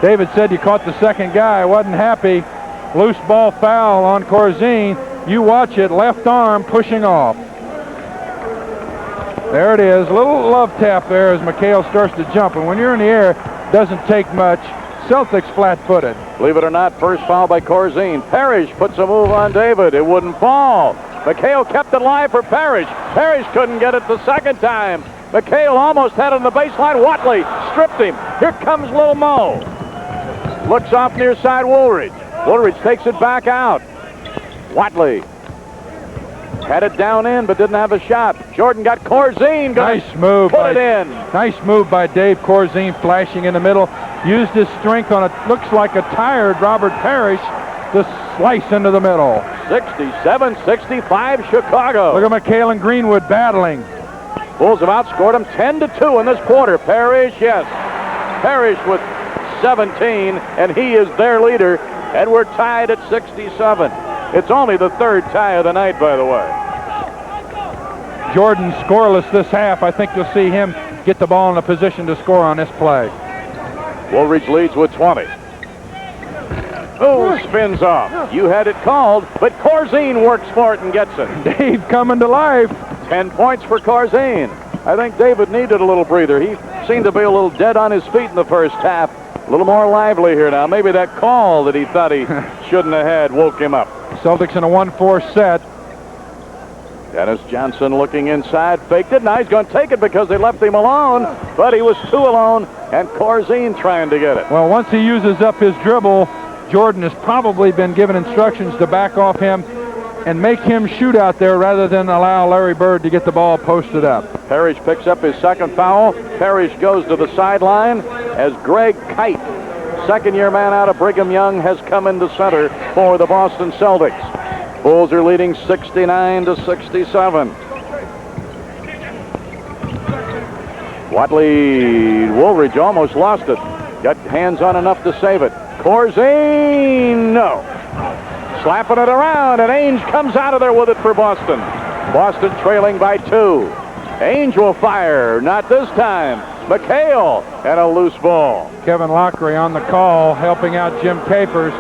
David said you caught the second guy. Wasn't happy. Loose ball foul on Corzine. You watch it. Left arm pushing off. There it is. A little love tap there as McHale starts to jump. And when you're in the air, it doesn't take much. Celtics flat-footed.
Believe it or not, first foul by Corzine. Parrish puts a move on David. It wouldn't fall. McHale kept it live for Parrish. Parrish couldn't get it the second time. McHale almost had it on the baseline. Watley stripped him. Here comes Lil Mo. Looks off near side Woolridge. Woolridge takes it back out. Watley had it down in, but didn't have a shot. Jordan got Corzine.
Nice move.
Put it in.
Nice move by Dave Corzine, flashing in the middle. Used his strength on a, looks like a tired Robert Parrish to slice into the middle.
67-65 Chicago.
Look at McHale and Greenwood battling.
Bulls have outscored them 10-2 in this quarter. Parrish, yes. Parrish with 17, and he is their leader, and we're tied at 67. It's only the third tie of the night, by the way.
Jordan scoreless this half. I think you'll see him get the ball in a position to score on this play.
Woolridge leads with 20. Oh, spins off. You had it called, but Corzine works for it and gets it.
Dave coming to life.
10 points for Corzine. I think David needed a little breather. He seemed to be a little dead on his feet in the first half. A little more lively here now. Maybe that call that he thought he shouldn't have had woke him up.
Celtics in a 1-4 set.
Dennis Johnson looking inside, faked it. Now he's going to take it because they left him alone, but he was 2 alone, and Corzine trying to get it.
Well, once he uses up his dribble, Jordan has probably been given instructions to back off him and make him shoot out there rather than allow Larry Bird to get the ball posted up.
Parrish picks up his second foul. Parrish goes to the sideline as Greg Kite, second-year man out of Brigham Young, has come into center for the Boston Celtics. Bulls are leading 69-67. Watley Woolridge almost lost it. Got hands on enough to save it. Corzine, no. Slapping it around, and Ainge comes out of there with it for Boston. Boston trailing by 2. Ainge will fire, not this time. McHale and a loose ball.
Kevin Lockery on the call, helping out Jim Capers.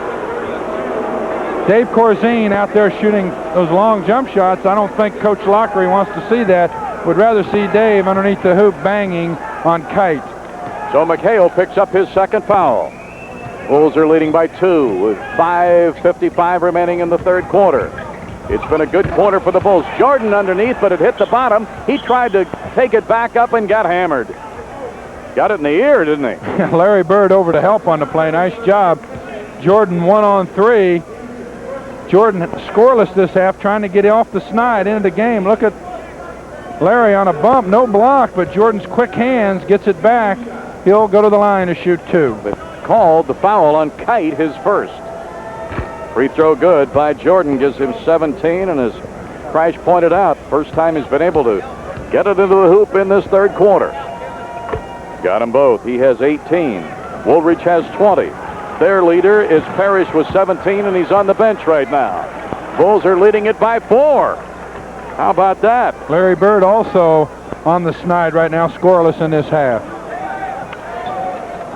Dave Corzine out there shooting those long jump shots. I don't think Coach Lockery wants to see that. Would rather see Dave underneath the hoop banging on Kite.
So McHale picks up his second foul. Bulls are leading by 2 with 5:55 remaining in the third quarter. It's been a good quarter for the Bulls. Jordan underneath, but it hit the bottom. He tried to take it back up and got hammered. Got it in the ear, didn't he?
Larry Bird over to help on the play. Nice job. Jordan 1-on-3. Jordan scoreless this half, trying to get off the snide into the game. Look at Larry on a bump, no block, but Jordan's quick hands gets it back. He'll go to the line to shoot 2.
But called the foul on Kite, his first. Free throw good by Jordan, gives him 17, and as Crash pointed out, first time he's been able to get it into the hoop in this third quarter. Got them both. He has 18. Woolridge has 20. Their leader is Parrish with 17, and he's on the bench right now. Bulls are leading it by 4. How about that?
Larry Bird also on the snide right now, scoreless in this half.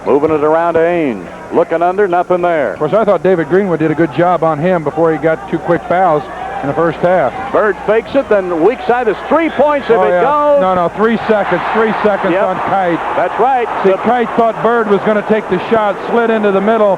Moving it around to Ainge. Looking under, nothing there.
Of course, I thought David Greenwood did a good job on him before he got 2 quick fouls in the first half.
Bird fakes it, then the weak side is 3 points if it goes.
No, 3 seconds. 3 seconds on Kite.
That's right.
See, Kite thought Bird was going to take the shot, slid into the middle,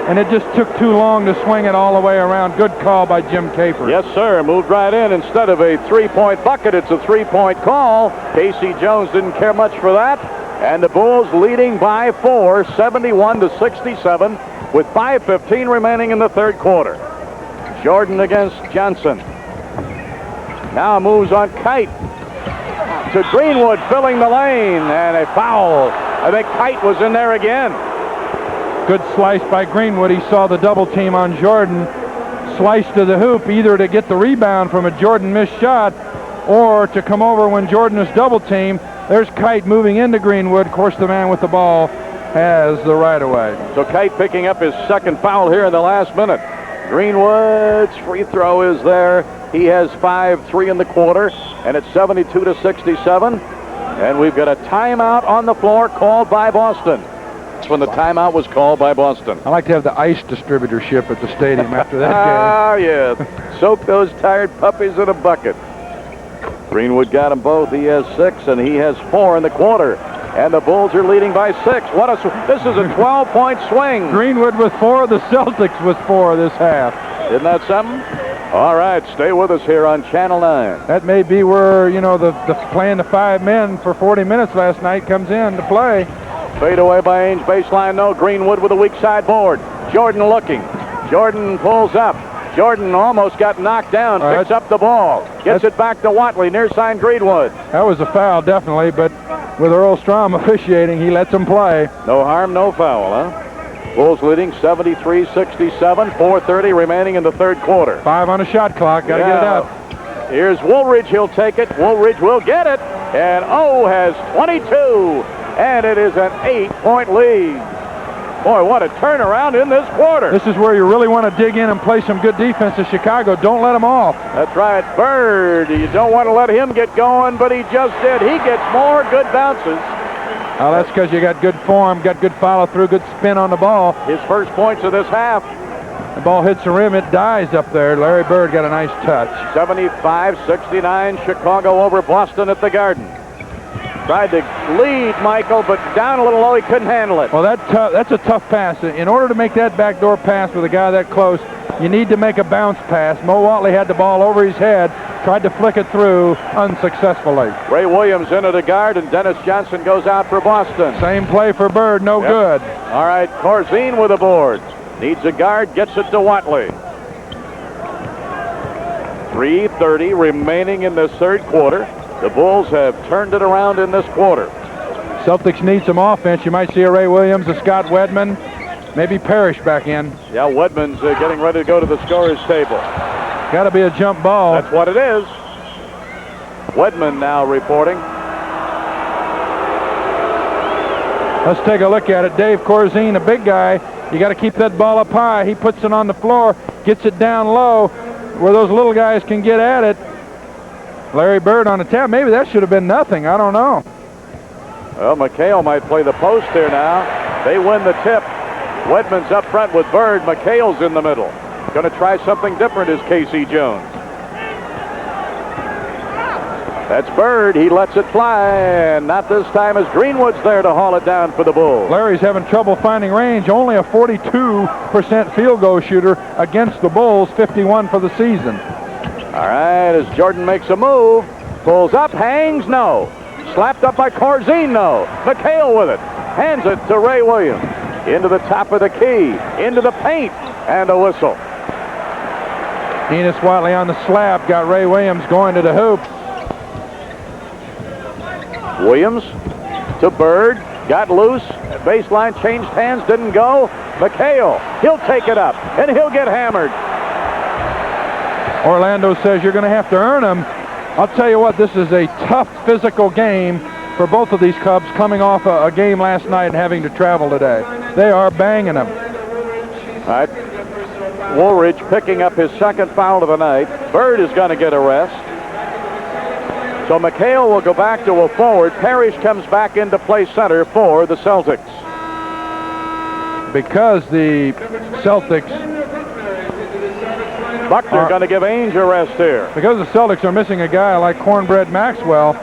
and it just took too long to swing it all the way around. Good call by Jim Capers.
Yes, sir. Moved right in. Instead of a 3-point bucket, it's a 3-point call. Casey Jones didn't care much for that. And the Bulls leading by 4, 71-67, with 5:15 remaining in the third quarter. Jordan against Johnson. Now moves on Kite to Greenwood, filling the lane, and a foul. I think Kite was in there again.
Good slice by Greenwood. He saw the double team on Jordan. Slice to the hoop, either to get the rebound from a Jordan missed shot or to come over when Jordan is double teamed. There's Kite moving into Greenwood. Of course, the man with the ball has the right of way.
So Kite picking up his second foul here in the last minute. Greenwood's free throw is there. He has 5-3 in the quarter, and it's 72-67. And we've got a timeout on the floor called by Boston. That's when the timeout was called by Boston.
I like to have the ice distributorship at the stadium after that game.
Ah, yeah. Soak those tired puppies in a bucket. Greenwood got them both. He has 6, and he has 4 in the quarter. And the Bulls are leading by 6. This is a 12-point swing.
Greenwood with 4. The Celtics with 4 this half.
Isn't that something? All right, stay with us here on Channel 9.
That may be where, you know, the playing the 5 men for 40 minutes last night comes in to play.
Fade away by Ainge, baseline, no. Greenwood with a weak side board. Jordan looking. Jordan pulls up. Jordan almost got knocked down, picks up the ball, gets it back to Watley, near side Greenwood.
That was a foul, definitely, but with Earl Strom officiating, he lets him play.
No harm, no foul, huh? Bulls leading 73-67, 4:30 remaining in the third quarter.
5 on the shot clock, got to get it up.
Here's Woolridge, he'll take it. Woolridge will get it, and O has 22, and it is an 8-point lead. Boy, what a turnaround in this quarter.
This is where you really want to dig in and play some good defense to Chicago. Don't let them off.
That's right. Bird, you don't want to let him get going, but he just did. He gets more good bounces.
Oh, that's because you got good form, got good follow-through, good spin on the ball.
His first points of this half.
The ball hits the rim, it dies up there. Larry Bird got a nice touch.
75-69, Chicago over Boston at the Garden. Tried to lead Michael, but down a little low, he couldn't handle it.
Well, that's a tough pass. In order to make that backdoor pass with a guy that close, you need to make a bounce pass. Mo Watley had the ball over his head, tried to flick it through unsuccessfully.
Ray Williams into the guard, and Dennis Johnson goes out for Boston.
Same play for Bird, no good.
All right, Corzine with the board. Needs a guard, gets it to Watley. 3:30 remaining in this third quarter. The Bulls have turned it around in this quarter.
Celtics need some offense. You might see a Ray Williams, a Scott Wedman, maybe Parrish back in.
Yeah, Wedman's getting ready to go to the scorer's table.
Got to be a jump ball.
That's what it is. Wedman now reporting.
Let's take a look at it. Dave Corzine, a big guy. You got to keep that ball up high. He puts it on the floor, gets it down low where those little guys can get at it. Larry Bird on the tap. Maybe that should have been nothing. I don't know.
Well, McHale might play the post here now. They win the tip. Wedman's up front with Bird. McHale's in the middle. Going to try something different is Casey Jones. That's Bird. He lets it fly, and not this time as Greenwood's there to haul it down for the Bulls.
Larry's having trouble finding range. Only a 42% field goal shooter against the Bulls, 51 for the season.
All right, as Jordan makes a move, pulls up, hangs, no. Slapped up by Corzine, no. McHale with it. Hands it to Ray Williams. Into the top of the key. Into the paint. And a whistle.
Enos Watley on the slab. Got Ray Williams going to the hoop.
Williams to Bird. Got loose. Baseline changed hands. Didn't go. McHale. He'll take it up. And he'll get hammered.
Orlando says you're going to have to earn them. I'll tell you what, this is a tough physical game for both of these Cubs coming off a game last night and having to travel today. They are banging them.
All right. Woolridge picking up his second foul of the night. Bird is going to get a rest. So McHale will go back to a forward. Parrish comes back into play center for the Celtics.
Because the Celtics...
Buckner going to give Ainge a rest here.
Because the Celtics are missing a guy like Cornbread Maxwell,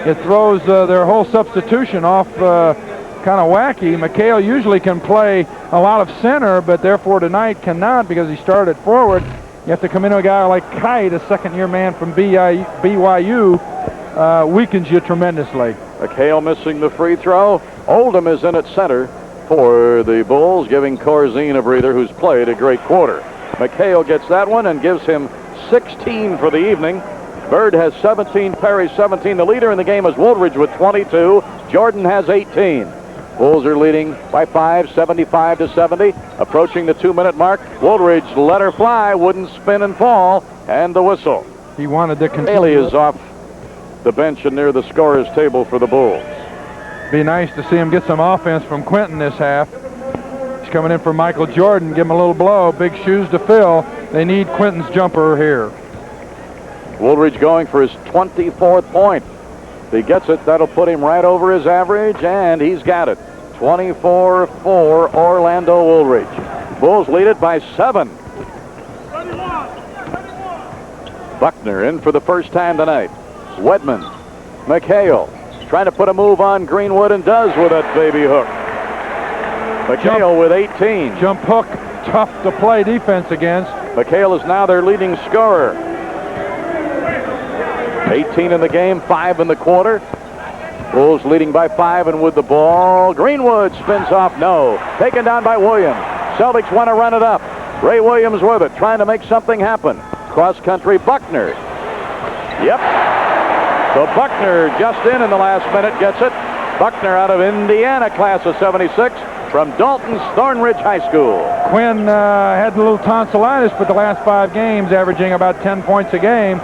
it throws their whole substitution off kind of wacky. McHale usually can play a lot of center, but therefore tonight cannot because he started forward. You have to come into a guy like Kite, a second-year man from BYU, weakens you tremendously.
McHale missing the free throw. Oldham is in at center for the Bulls, giving Corzine a breather, who's played a great quarter. McHale gets that one and gives him 16 for the evening. Bird has 17, Parrish 17. The leader in the game is Woolridge with 22. Jordan has 18. Bulls are leading by 5, 75-70. Approaching the 2-minute mark. Woolridge let her fly, wouldn't spin and fall, and the whistle.
He wanted to continue.
Haley is off the bench and near the scorer's table for the Bulls.
Be nice to see him get some offense from Quentin this half. Coming in for Michael Jordan, give him a little blow. Big shoes to fill. They need Quentin's jumper here. Woolridge
going for his 24th point. If he gets it, that'll put him right over his average, and he's got it. 24 for Orlando Woolridge. Bulls lead it by 7. Buckner in for the first time tonight. Wedman. McHale trying to put a move on Greenwood and does with that baby hook. McHale with 18.
Jump hook, tough to play defense against.
McHale is now their leading scorer. 18 in the game, 5 in the quarter. Bulls leading by 5 and with the ball. Greenwood spins off, no. Taken down by Williams. Celtics want to run it up. Ray Williams with it, trying to make something happen. Cross country, Buckner. Yep. So Buckner just in the last minute gets it. Buckner out of Indiana, class of 76. From Dalton's Thornridge High School.
Quinn had a little tonsillitis for the last 5 games, averaging about 10 points a game,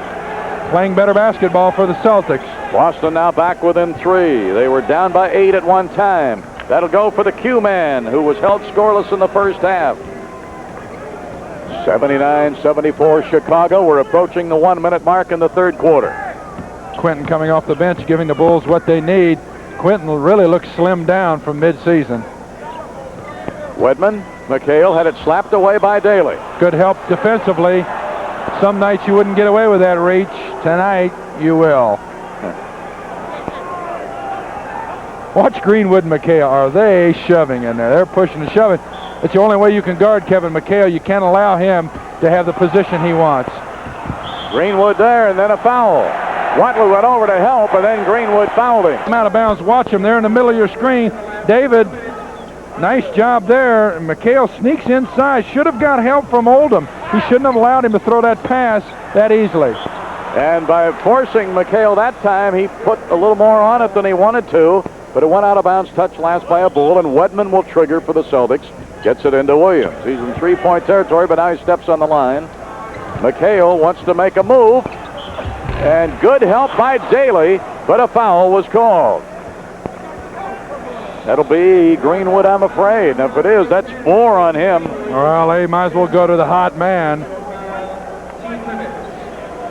playing better basketball for the Celtics.
Boston now back within 3. They were down by 8 at one time. That'll go for the Q-man, who was held scoreless in the first half. 79-74 Chicago. We're approaching the 1-minute mark in the third quarter.
Quentin coming off the bench, giving the Bulls what they need. Quentin really looks slimmed down from mid-season.
Whitman, McHale had it slapped away by Daly.
Good help defensively. Some nights you wouldn't get away with that reach. Tonight, you will. Watch Greenwood and McHale. Are they shoving in there? They're pushing and shoving. It's the only way you can guard Kevin McHale. You can't allow him to have the position he wants.
Greenwood there, and then a foul. Watley went over to help, and then Greenwood fouled him.
I'm out of bounds. Watch him there in the middle of your screen. David, nice job there. McHale sneaks inside. Should have got help from Oldham. He shouldn't have allowed him to throw that pass that easily.
And by forcing McHale that time, he put a little more on it than he wanted to, but it went out of bounds, touched last by a Bull, and Wedman will trigger for the Celtics. Gets it into Williams. He's in three-point territory, but now he steps on the line. McHale wants to make a move, and good help by Daly, but a foul was called. That'll be Greenwood, I'm afraid. And if it is, that's 4 on him.
Well, they might as well go to the hot man.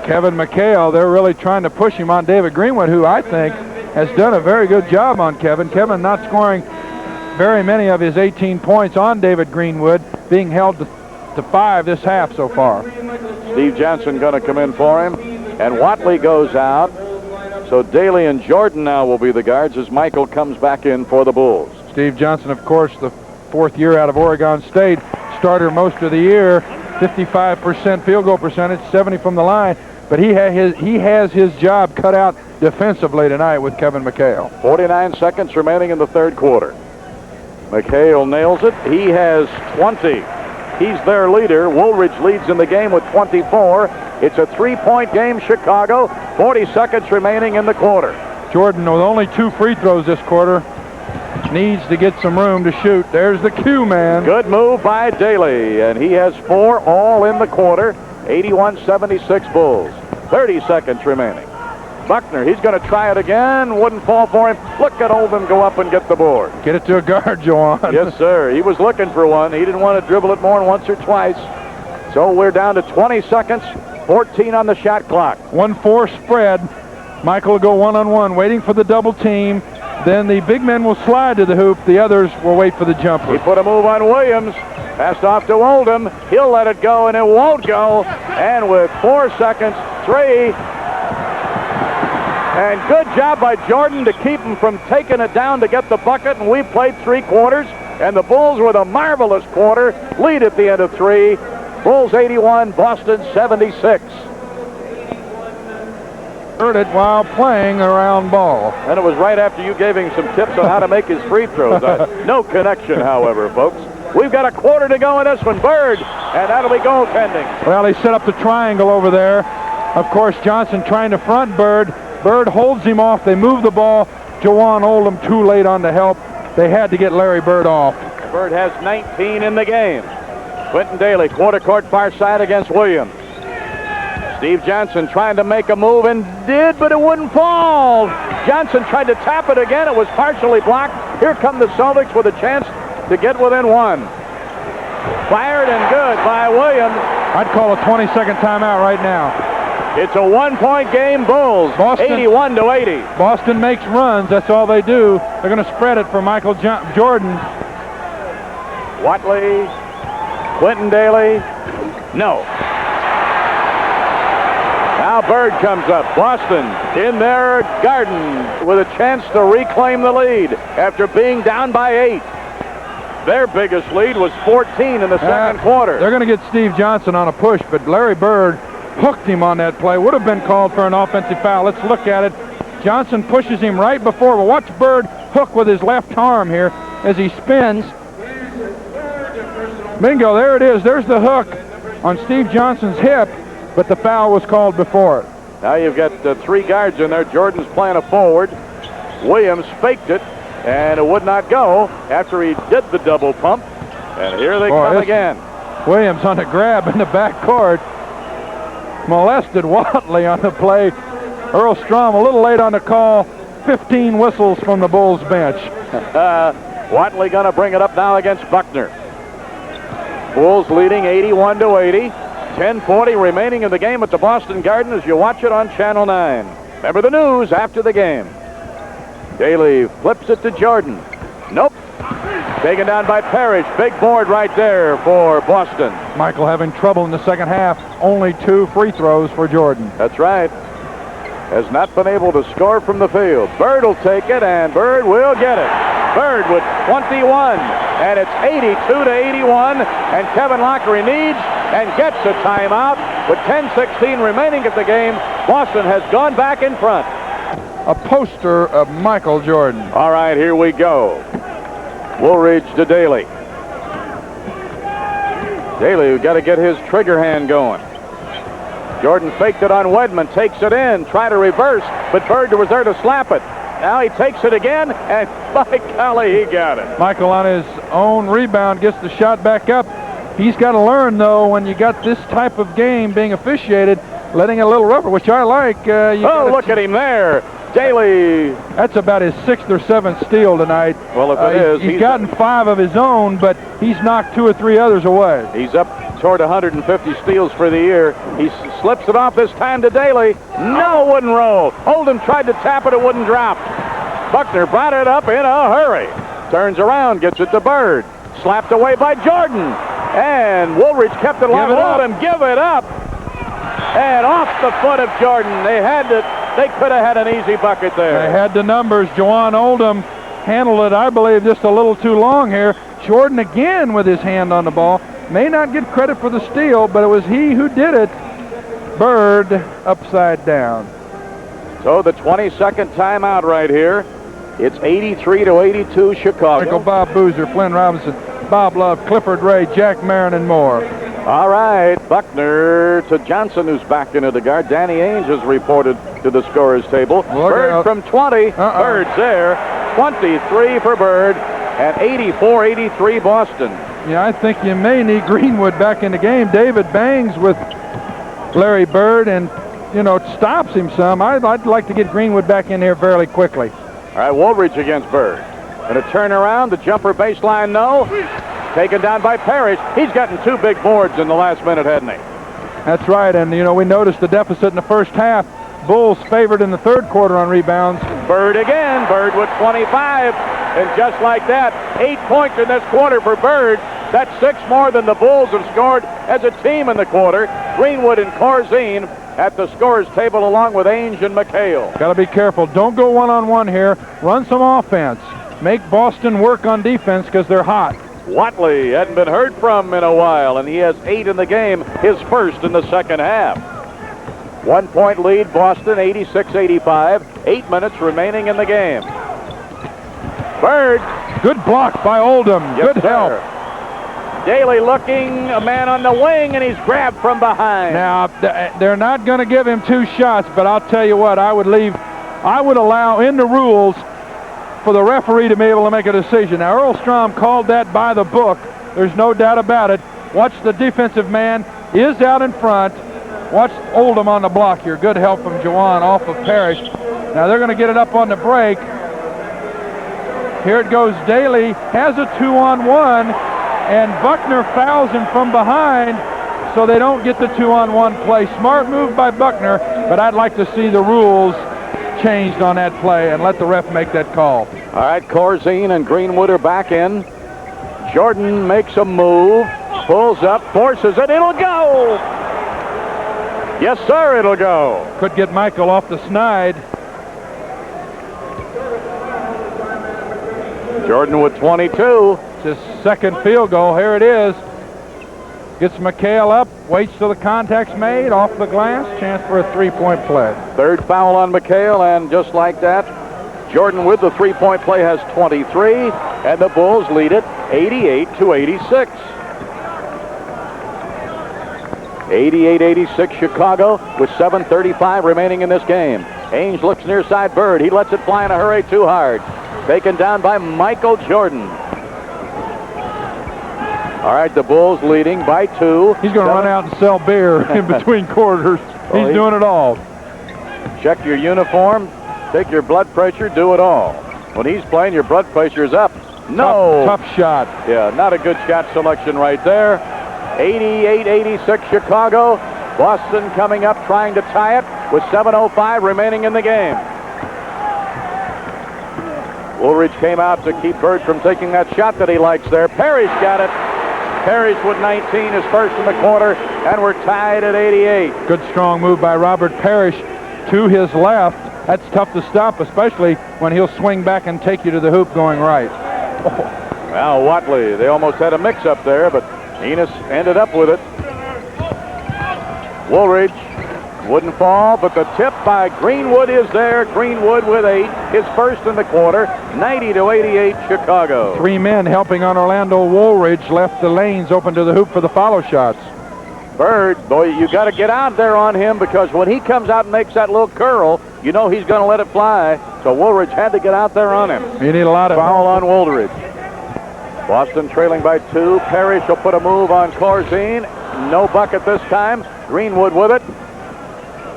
Kevin McHale, they're really trying to push him on David Greenwood, who I think has done a very good job on Kevin. Kevin not scoring very many of his 18 points on David Greenwood, being held to 5 this half so far.
Steve Johnson going to come in for him, and Watley goes out. So Daly and Jordan now will be the guards as Michael comes back in for the Bulls.
Steve Johnson, of course, the 4th year out of Oregon State, starter most of the year, 55% field goal percentage, 70 from the line. But he has his job cut out defensively tonight with Kevin McHale.
49 seconds remaining in the third quarter. McHale nails it. He has 20. He's their leader. Woolridge leads in the game with 24. It's a 3-point game, Chicago. 40 seconds remaining in the quarter.
Jordan, with only 2 free throws this quarter, needs to get some room to shoot. There's the cue man.
Good move by Daly, and he has 4 all in the quarter. 81-76 Bulls. 30 seconds remaining. Buckner, he's going to try it again. Wouldn't fall for him. Look at Oldham go up and get the board.
Get it to a guard, Joanne.
Yes, sir. He was looking for one. He didn't want to dribble it more than once or twice. So we're down to 20 seconds, 14 on the shot clock.
1-4 spread. Michael will go one-on-one, waiting for the double team. Then the big men will slide to the hoop. The others will wait for the jumper.
He put a move on Williams. Passed off to Oldham. He'll let it go, and it won't go. And with 4 seconds, 3. And good job by Jordan to keep him from taking it down to get the bucket. And we played 3 quarters. And the Bulls with a marvelous quarter. Lead at the end of 3. Bulls 81, Boston 76.
Heard it while playing a round ball.
And it was right after you gave him some tips on how to make his free throws. No connection, however, folks. We've got a quarter to go in this one. Bird, and that'll be goaltending.
Well, he set up the triangle over there. Of course, Johnson trying to front Bird. Bird holds him off. They move the ball. Jawan Oldham too late on the help. They had to get Larry Bird off.
Bird has 19 in the game. Quentin Daly, quarter court far side against Williams. Steve Johnson trying to make a move and did, but it wouldn't fall. Johnson tried to tap it again. It was partially blocked. Here come the Celtics with a chance to get within 1. Fired and good by Williams.
I'd call a 20-second timeout right now.
It's a 1-point game, Bulls, 81-80.
Boston makes runs. That's all they do. They're going to spread it for Michael Jordan.
Watley, Quentin Daly, no. Now Bird comes up. Boston in their garden with a chance to reclaim the lead after being down by 8. Their biggest lead was 14 in the second quarter.
They're going to get Steve Johnson on a push, but Larry Bird hooked him on that play. Would have been called for an offensive foul. Let's look at it. Johnson pushes him right before, but watch Bird hook with his left arm here as he spins. Bingo, there it is. There's the hook on Steve Johnson's hip, but the foul was called before it.
Now you've got 3 guards in there. Jordan's playing a forward. Williams faked it, and it would not go after he did the double pump. And here they come again.
Williams on the grab in the back court. Molested Watley on the play. Earl Strom a little late on the call. 15 whistles from the Bulls bench.
Watley going to bring it up now against Buckner. Bulls leading 81-80. 10:40 remaining in the game at the Boston Garden as you watch it on Channel 9. Remember the news after the game. Daly flips it to Jordan. Nope. Taken down by Parrish. Big board right there for Boston.
Michael having trouble in the second half. Only 2 free throws for Jordan.
That's right. Has not been able to score from the field. Bird will take it, and Bird will get it. Bird with 21, and it's 82-81, and Kevin Lockery needs and gets a timeout. With 10:16 remaining at the game, Boston has gone back in front.
A poster of Michael Jordan.
All right, here we go. Woolridge to Daly. Daly, we've got to get his trigger hand going. Jordan faked it on Wedman, takes it in, try to reverse, but Bird was there to slap it. Now he takes it again, and by golly, he got it.
Michael on his own rebound gets the shot back up. He's got to learn, though, when you got this type of game being officiated, letting a little rubber, which I like.
Look at him there. Daly.
That's about his 6th or 7th steal tonight.
Well, if it is,
he's gotten 5 of his own, but he's knocked 2 or 3 others away.
He's up toward 150 steals for the year. He slips it off this time to Daly. No, wouldn't roll. Oldham tried to tap it, it wouldn't drop. Buckner brought it up in a hurry. Turns around, gets it to Bird. Slapped away by Jordan. And Woolridge kept it alive. Oldham, give it up. And off the foot of Jordan. They could have had an easy bucket there.
They had the numbers. Juwan Oldham handled it, I believe, just a little too long here. Jordan again with his hand on the ball. May not get credit for the steal, but it was he who did it. Bird upside down.
So the 22nd timeout right here. It's 83-82 Chicago.
Michael, Bob Boozer, Flynn Robinson, Bob Love, Clifford Ray, Jack Marin, and more.
All right, Buckner to Johnson, who's back into the guard. Danny Ainge has reported to the scorer's table. Bird from 20. Bird's there. 23 for Bird, and 84-83 Boston.
Yeah, I think you may need Greenwood back in the game. David bangs with Larry Bird and, stops him some. I'd like to get Greenwood back in here fairly quickly.
All right, Woolridge against Bird. Going to turn around. The jumper baseline, no. Taken down by Parrish. He's gotten 2 big boards in the last minute, hasn't he?
That's right, and, we noticed the deficit in the first half. Bulls favored in the third quarter on rebounds.
Bird again. Bird with 25. And just like that, 8 points in this quarter for Bird. That's 6 more than the Bulls have scored as a team in the quarter. Greenwood and Corzine at the scorer's table along with Ainge and McHale.
Got to be careful. Don't go one-on-one here. Run some offense. Make Boston work on defense because they're hot.
Watley hadn't been heard from in a while, and he has 8 in the game, his first in the second half. 1 point lead, Boston, 86-85. 8 minutes remaining in the game. Bird.
Good block by Oldham.
Yes,
good help.
Daly looking, a man on the wing, and he's grabbed from behind.
Now, they're not going to give him 2 shots, but I'll tell you what, I would allow in the rules for the referee to be able to make a decision. Now, Earl Strom called that by the book. There's no doubt about it. Watch, the defensive man is out in front. Watch Oldham on the block here. Good help from Juwan off of Parrish. Now they're going to get it up on the break. Here it goes. Daly has a 2-on-1, and Buckner fouls him from behind, so they don't get the 2-on-1 play. Smart move by Buckner, but I'd like to see the rules changed on that play and let the ref make that call.
All right, Corzine and Greenwood are back in. Jordan makes a move, pulls up, forces it, it'll go! Yes, sir, it'll go.
Could get Michael off the snide.
Jordan with 22.
It's his second field goal. Here it is. Gets McHale up, waits till the contact's made, off the glass, chance for a 3-point play.
Third foul on McHale, and just like that, Jordan with the 3-point play has 23, and the Bulls lead it 88-86. 88-86 Chicago with 7:35 remaining in this game. Ainge looks near side Bird. He lets it fly in a hurry too hard. Taken down by Michael Jordan. All right, the Bulls leading by 2.
He's going to run out and sell beer in between quarters. He's doing it all.
Check your uniform, take your blood pressure, do it all. When he's playing, your blood pressure's up. No.
Tough shot.
Yeah, not a good shot selection right there. 88-86 Chicago. Boston coming up trying to tie it with 7:05 remaining in the game. Woolridge came out to keep Bird from taking that shot that he likes there. Parrish got it. Parrish with 19, his first in the quarter, and we're tied at 88.
Good strong move by Robert Parrish to his left. That's tough to stop, especially when he'll swing back and take you to the hoop going right.
Well, Watley, they almost had a mix-up there, but Enos ended up with it. Woolridge wouldn't fall, but the tip by Greenwood is there. Greenwood with 8, his first in the quarter, 90-88 Chicago.
3 men helping on Orlando. Woolridge left the lanes open to the hoop for the follow shots.
Bird, boy, you got to get out there on him, because when he comes out and makes that little curl, you know he's going to let it fly. So Woolridge had to get out there on him.
You need a lot of
foul on Woolridge. Boston trailing by 2. Parrish will put a move on Corzine. No bucket this time. Greenwood with it.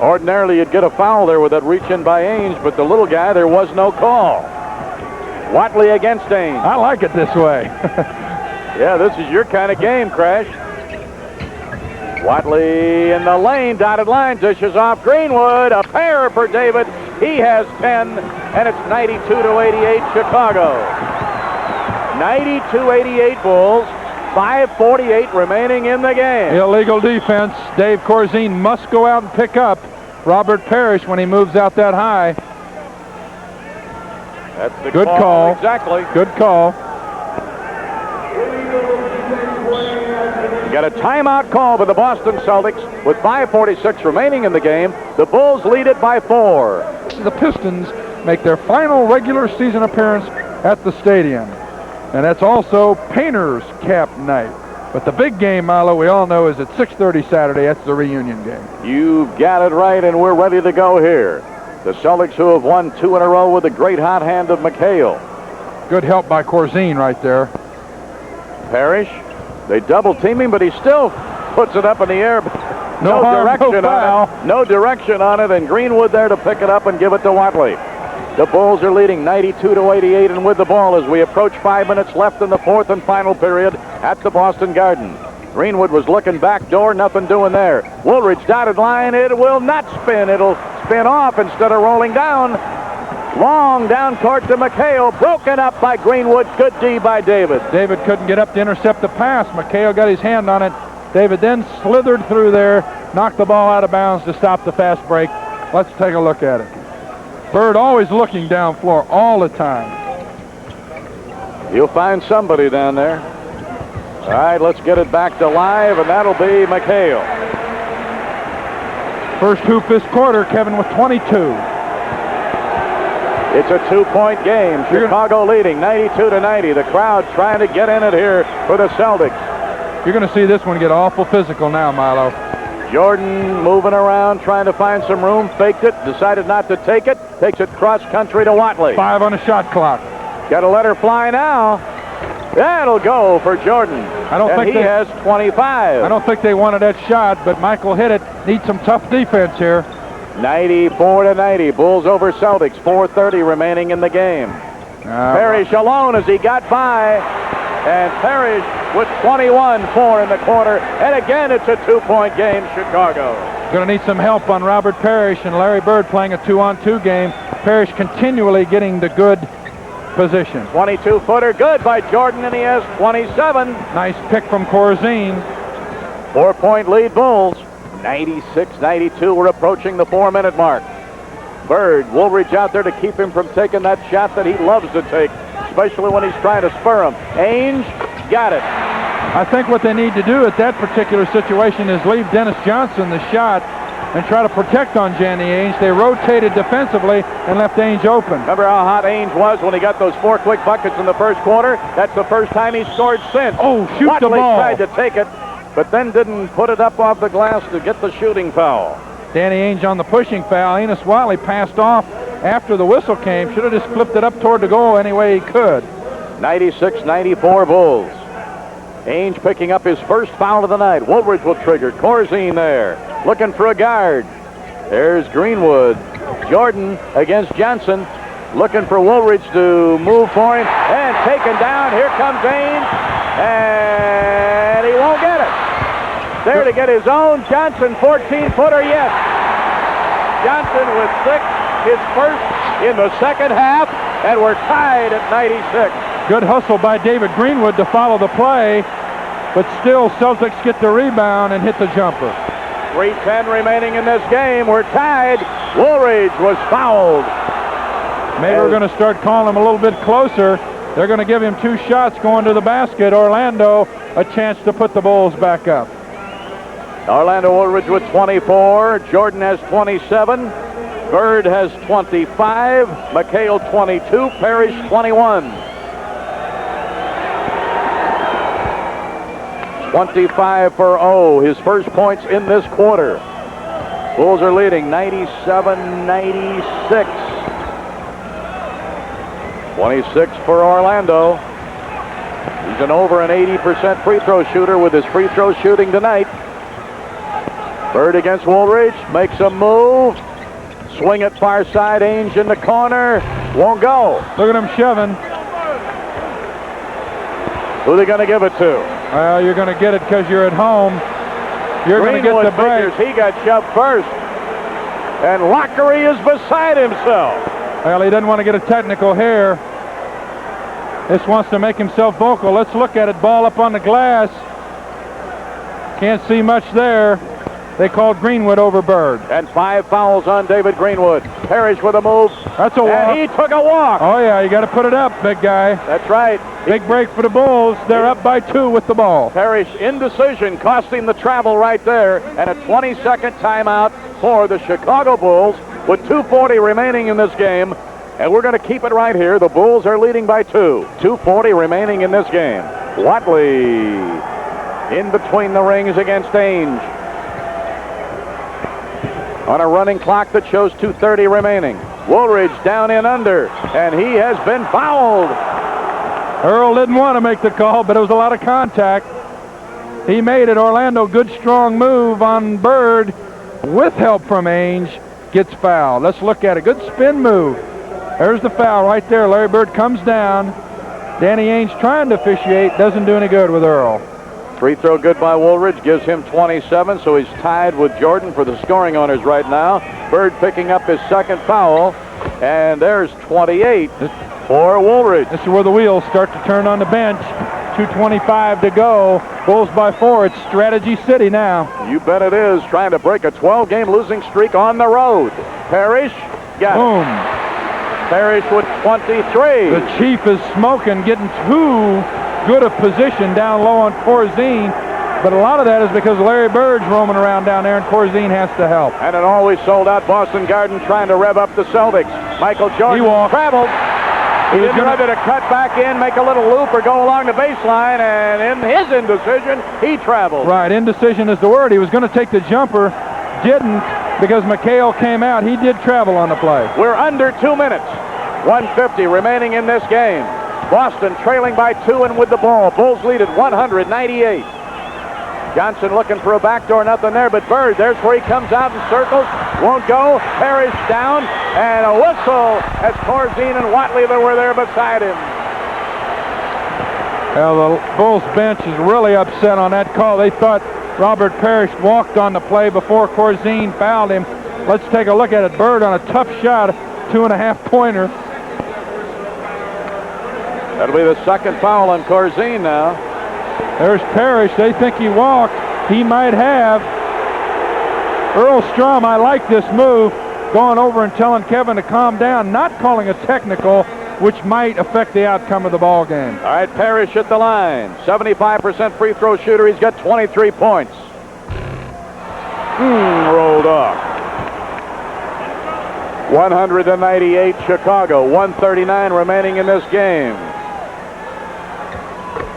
Ordinarily, you'd get a foul there with that reach in by Ainge, but the little guy, there was no call. Watley against Ainge.
I like it this way.
Yeah, this is your kind of game, Crash. Watley in the lane, dotted line, dishes off Greenwood. A pair for David. He has 10, and it's 92-88 Chicago. 92-88 Bulls. 5:48 remaining in the game.
Illegal defense. Dave Corzine must go out and pick up Robert Parrish when he moves out that high.
That's the
good call.
Exactly.
Good call.
You got a timeout call by the Boston Celtics with 5:46 remaining in the game. The Bulls lead it by 4.
The Pistons make their final regular season appearance at the stadium. And that's also Painter's Cap Night. But the big game, Milo, we all know, is at 6:30 Saturday. That's the reunion game.
You've got it right, and we're ready to go here. The Celtics, who have won 2 in a row with the great hot hand of McHale.
Good help by Corzine right there.
Parrish, they double team him, but he still puts it up in the air. No direction on it. No direction on it, and Greenwood there to pick it up and give it to Watley. The Bulls are leading 92-88 and with the ball as we approach 5 minutes left in the 4th and final period at the Boston Garden. Greenwood was looking back door, nothing doing there. Woolridge dotted line, it will not spin. It'll spin off instead of rolling down. Long down court to McHale, broken up by Greenwood. Good D by David.
David couldn't get up to intercept the pass. McHale got his hand on it. David then slithered through there, knocked the ball out of bounds to stop the fast break. Let's take a look at it. Bird always looking down floor all the time.
You'll find somebody down there. All right, let's get it back to live, and that'll be McHale.
First hoop this quarter, Kevin with 22.
It's a 2-point game. Chicago leading 92-90. The crowd trying to get in it here for the Celtics.
You're going to see this one get awful physical now, Milo.
Jordan moving around, trying to find some room, faked it, decided not to take it, takes it cross country to Watley.
5 on the shot clock.
Got to let her fly now. That'll go for Jordan. He has 25.
I don't think they wanted that shot, but Michael hit it. Needs some tough defense here.
94-90. Bulls over Celtics. 4:30 remaining in the game. Parrish alone as he got by. And Parrish with 21-4 in the quarter. And again, it's a 2-point game, Chicago.
Going to need some help on Robert Parrish and Larry Bird playing a 2-on-2 game. Parrish continually getting the good position.
22-footer, good by Jordan, and he has 27.
Nice pick from Corzine.
4-point lead Bulls. 96-92. We're approaching the 4-minute mark. Bird, Woolridge out there to keep him from taking that shot that he loves to take, especially when he's trying to spur him. Ainge got it.
I think what they need to do at that particular situation is leave Dennis Johnson the shot and try to protect on Danny Ainge. They rotated defensively and left Ainge open.
Remember how hot Ainge was when he got those 4 quick buckets in the first quarter? That's the first time he scored since.
Oh, shoot
Watley
the ball.
Tried to take it, but then didn't put it up off the glass to get the shooting foul.
Danny Ainge on the pushing foul. Enos Watley passed off after the whistle came. Should have just flipped it up toward the goal any way he could.
96-94 Bulls. Ainge picking up his first foul of the night. Woolridge will trigger. Corzine there, looking for a guard. There's Greenwood. Jordan against Johnson, looking for Woolridge to move for him, and taken down. Here comes Ainge, and he won't get it. There to get his own. Johnson, 14-footer, yes. Johnson with 6, his first in the second half. and we're tied at 96.
Good hustle by David Greenwood to follow the play, but still Celtics get the rebound and hit the jumper.
3:10 remaining in this game. We're tied. Woolridge was fouled.
Maybe we're going to start calling him a little bit closer. They're going to give him 2 shots going to the basket. Orlando a chance to put the Bulls back up.
Orlando Woolridge with 24. Jordan has 27. Bird has 25. McHale 22. Parrish 21. 25 for O, his first points in this quarter. Bulls are leading 97-96. 26 for Orlando. He's an over an 80% free throw shooter with his free throw shooting tonight. Bird against Woolridge, makes a move. Swing it far side, Ainge in the corner. Won't go.
Look at him shoving.
Who are they going to give it to?
Well, you're going to get it because you're at home. You're going to get the break.
He got shoved first. And Lockery is beside himself.
Well, he doesn't want to get a technical here. This wants to make himself vocal. Let's look at it. Ball up on the glass. Can't see much there. They called Greenwood over Bird.
And 5 fouls on David Greenwood. Parrish with a move.
That's a walk.
And he took a walk.
Oh, yeah, you got to put it up, big guy.
That's right.
Big break for the Bulls. They're up by 2 with the ball.
Parrish indecision costing the travel right there. And a 20-second timeout for the Chicago Bulls with 2:40 remaining in this game. And we're going to keep it right here. The Bulls are leading by 2. 2:40 remaining in this game. Watley in between the rings against Ainge. On a running clock that shows 2:30 remaining. Woolridge down in under, and he has been fouled.
Earl didn't want to make the call, but it was a lot of contact. He made it. Orlando, good strong move on Bird with help from Ainge. Gets fouled. Let's look at it. Good spin move. There's the foul right there. Larry Bird comes down. Danny Ainge trying to officiate. Doesn't do any good with Earl.
Free throw good by Woolridge, gives him 27, so he's tied with Jordan for the scoring honors right now. Bird picking up his second foul, and there's 28 for Woolridge.
This is where the wheels start to turn on the bench. 2:25 to go. Bulls by 4. It's strategy city now.
You bet it is, trying to break a 12-game losing streak on the road. Parrish got
Boom.
it. Parrish with 23.
The Chief is smoking, getting too good a position down low on Corzine, but a lot of that is because Larry Bird's roaming around down there and Corzine has to help.
And an always sold out Boston Garden trying to rev up the Celtics. Michael Jordan traveled. He didn't whether to cut back in, make a little loop, or go along the baseline, and in his indecision, he traveled.
Right, indecision is the word. He was going to take the jumper, didn't, because McHale came out. He did travel on the play.
We're under 2 minutes. 1:50 remaining in this game. Boston trailing by 2 and with the ball. Bulls lead at 198. Johnson looking for a backdoor, nothing there, but Bird, there's where he comes out and circles. Won't go. Parrish down, and a whistle as Corzine and Watley that were there beside him.
Well, the Bulls bench is really upset on that call. They thought Robert Parrish walked on the play before Corzine fouled him. Let's take a look at it. Bird on a tough shot, 2.5-pointer.
That'll be the second foul on Corzine now.
There's Parrish. They think he walked. He might have. Earl Strom, I like this move. Going over and telling Kevin to calm down. Not calling a technical, which might affect the outcome of the ball game.
All right, Parrish at the line. 75% free throw shooter. He's got 23 points. Rolled off. 198 Chicago. 139 remaining in this game.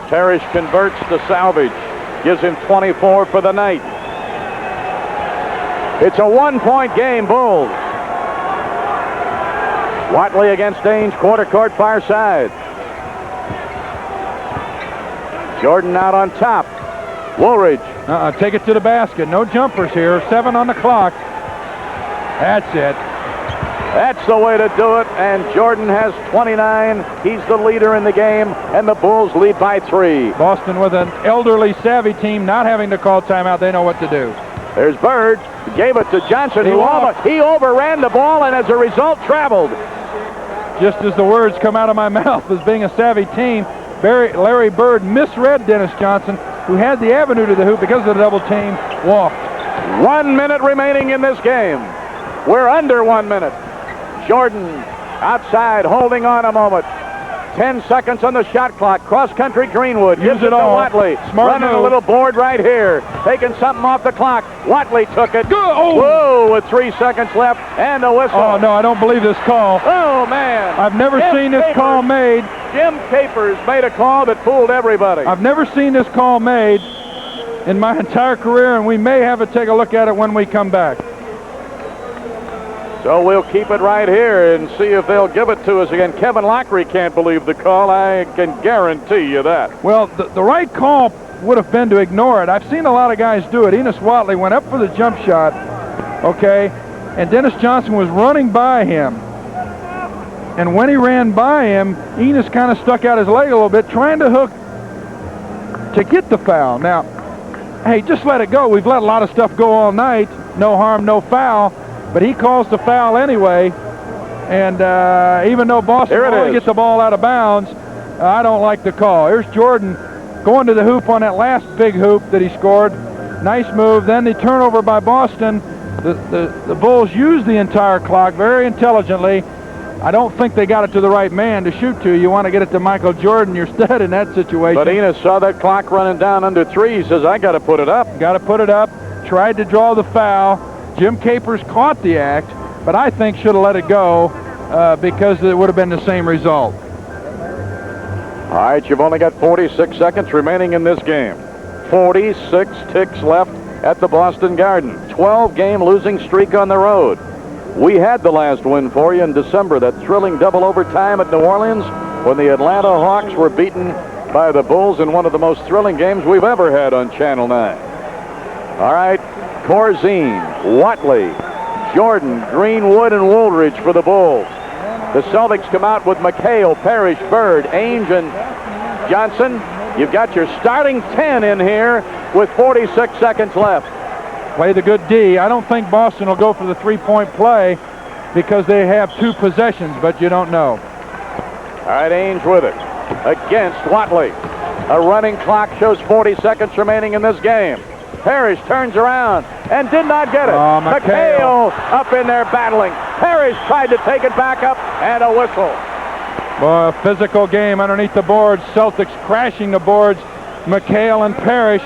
Parrish converts to salvage. Gives him 24 for the night. It's a 1-point game, Bulls. Watley against Ainge, quarter court far side. Jordan out on top. Woolridge.
Take it to the basket. No jumpers here. 7 on the clock. That's it.
That's the way to do it, and Jordan has 29. He's the leader in the game, and the Bulls lead by 3.
Boston with an elderly, savvy team, not having to call timeout. They know what to do.
There's Bird. Gave it to Johnson. He overran the ball, and as a result, traveled.
just as the words come out of my mouth, as being a savvy team, Larry Bird misread Dennis Johnson, who had the avenue to the hoop because of the double team, walked.
1 minute remaining in this game. We're under 1 minute. Jordan outside, holding on a moment. 10 seconds on the shot clock. Cross-country Greenwood.
Use
Gives it to
all.
Watley.
Smart
Running
move.
a little board right here. Taking something off the clock. Watley took it.
Good. Oh.
Whoa, with 3 seconds left and a whistle.
Oh, no, I don't believe this call.
Oh, man.
I've never
Jim
seen this
Capers.
call made.
Jim Capers made a call that fooled everybody.
I've never seen this call made in my entire career, and we may have to take a look at it when we come back.
So we'll keep it right here and see if they'll give it to us again. Kevin Lockery can't believe the call. I can guarantee you that.
Well, the right call would have been to ignore it. I've seen a lot of guys do it. Enos Watley went up for the jump shot, okay, and Dennis Johnson was running by him. And when he ran by him, Enos kind of stuck out his leg a little bit, trying to hook to get the foul. Now, hey, just let it go. We've let a lot of stuff go all night. No harm, no foul. But he calls the foul anyway. And even though Boston only gets the ball out of bounds, I don't like the call. Here's Jordan going to the hoop on that last big hoop that he scored. Nice move. Then the turnover by Boston. The Bulls used the entire clock very intelligently. I don't think they got it to the right man to shoot to. You want to get it to Michael Jordan, your stud in that situation.
But Enos saw that clock running down under 3. He says, I got to put it up.
Got to put it up. Tried to draw the foul. Jim Capers caught the act, but I think should have let it go because it would have been the same result.
All right, you've only got 46 seconds remaining in this game. 46 ticks left at the Boston Garden. 12-game losing streak on the road. We had the last win for you in December, that thrilling double overtime at New Orleans when the Atlanta Hawks were beaten by the Bulls in one of the most thrilling games we've ever had on Channel 9. All right, Corzine, Watley, Jordan, Greenwood, and Woolridge for the Bulls. The Celtics come out with McHale, Parrish, Bird, Ainge, and Johnson. You've got your starting 10 in here with 46 seconds left.
Play the good D. I don't think Boston will go for the three-point play because they have 2 possessions, but you don't know.
All right, Ainge with it against Watley. A running clock shows 40 seconds remaining in this game. Parrish turns around and did not get it.
Oh,
McHale up in there battling. Parrish tried to take it back up, and a whistle.
Boy, a physical game underneath the boards. Celtics crashing the boards. McHale and Parrish.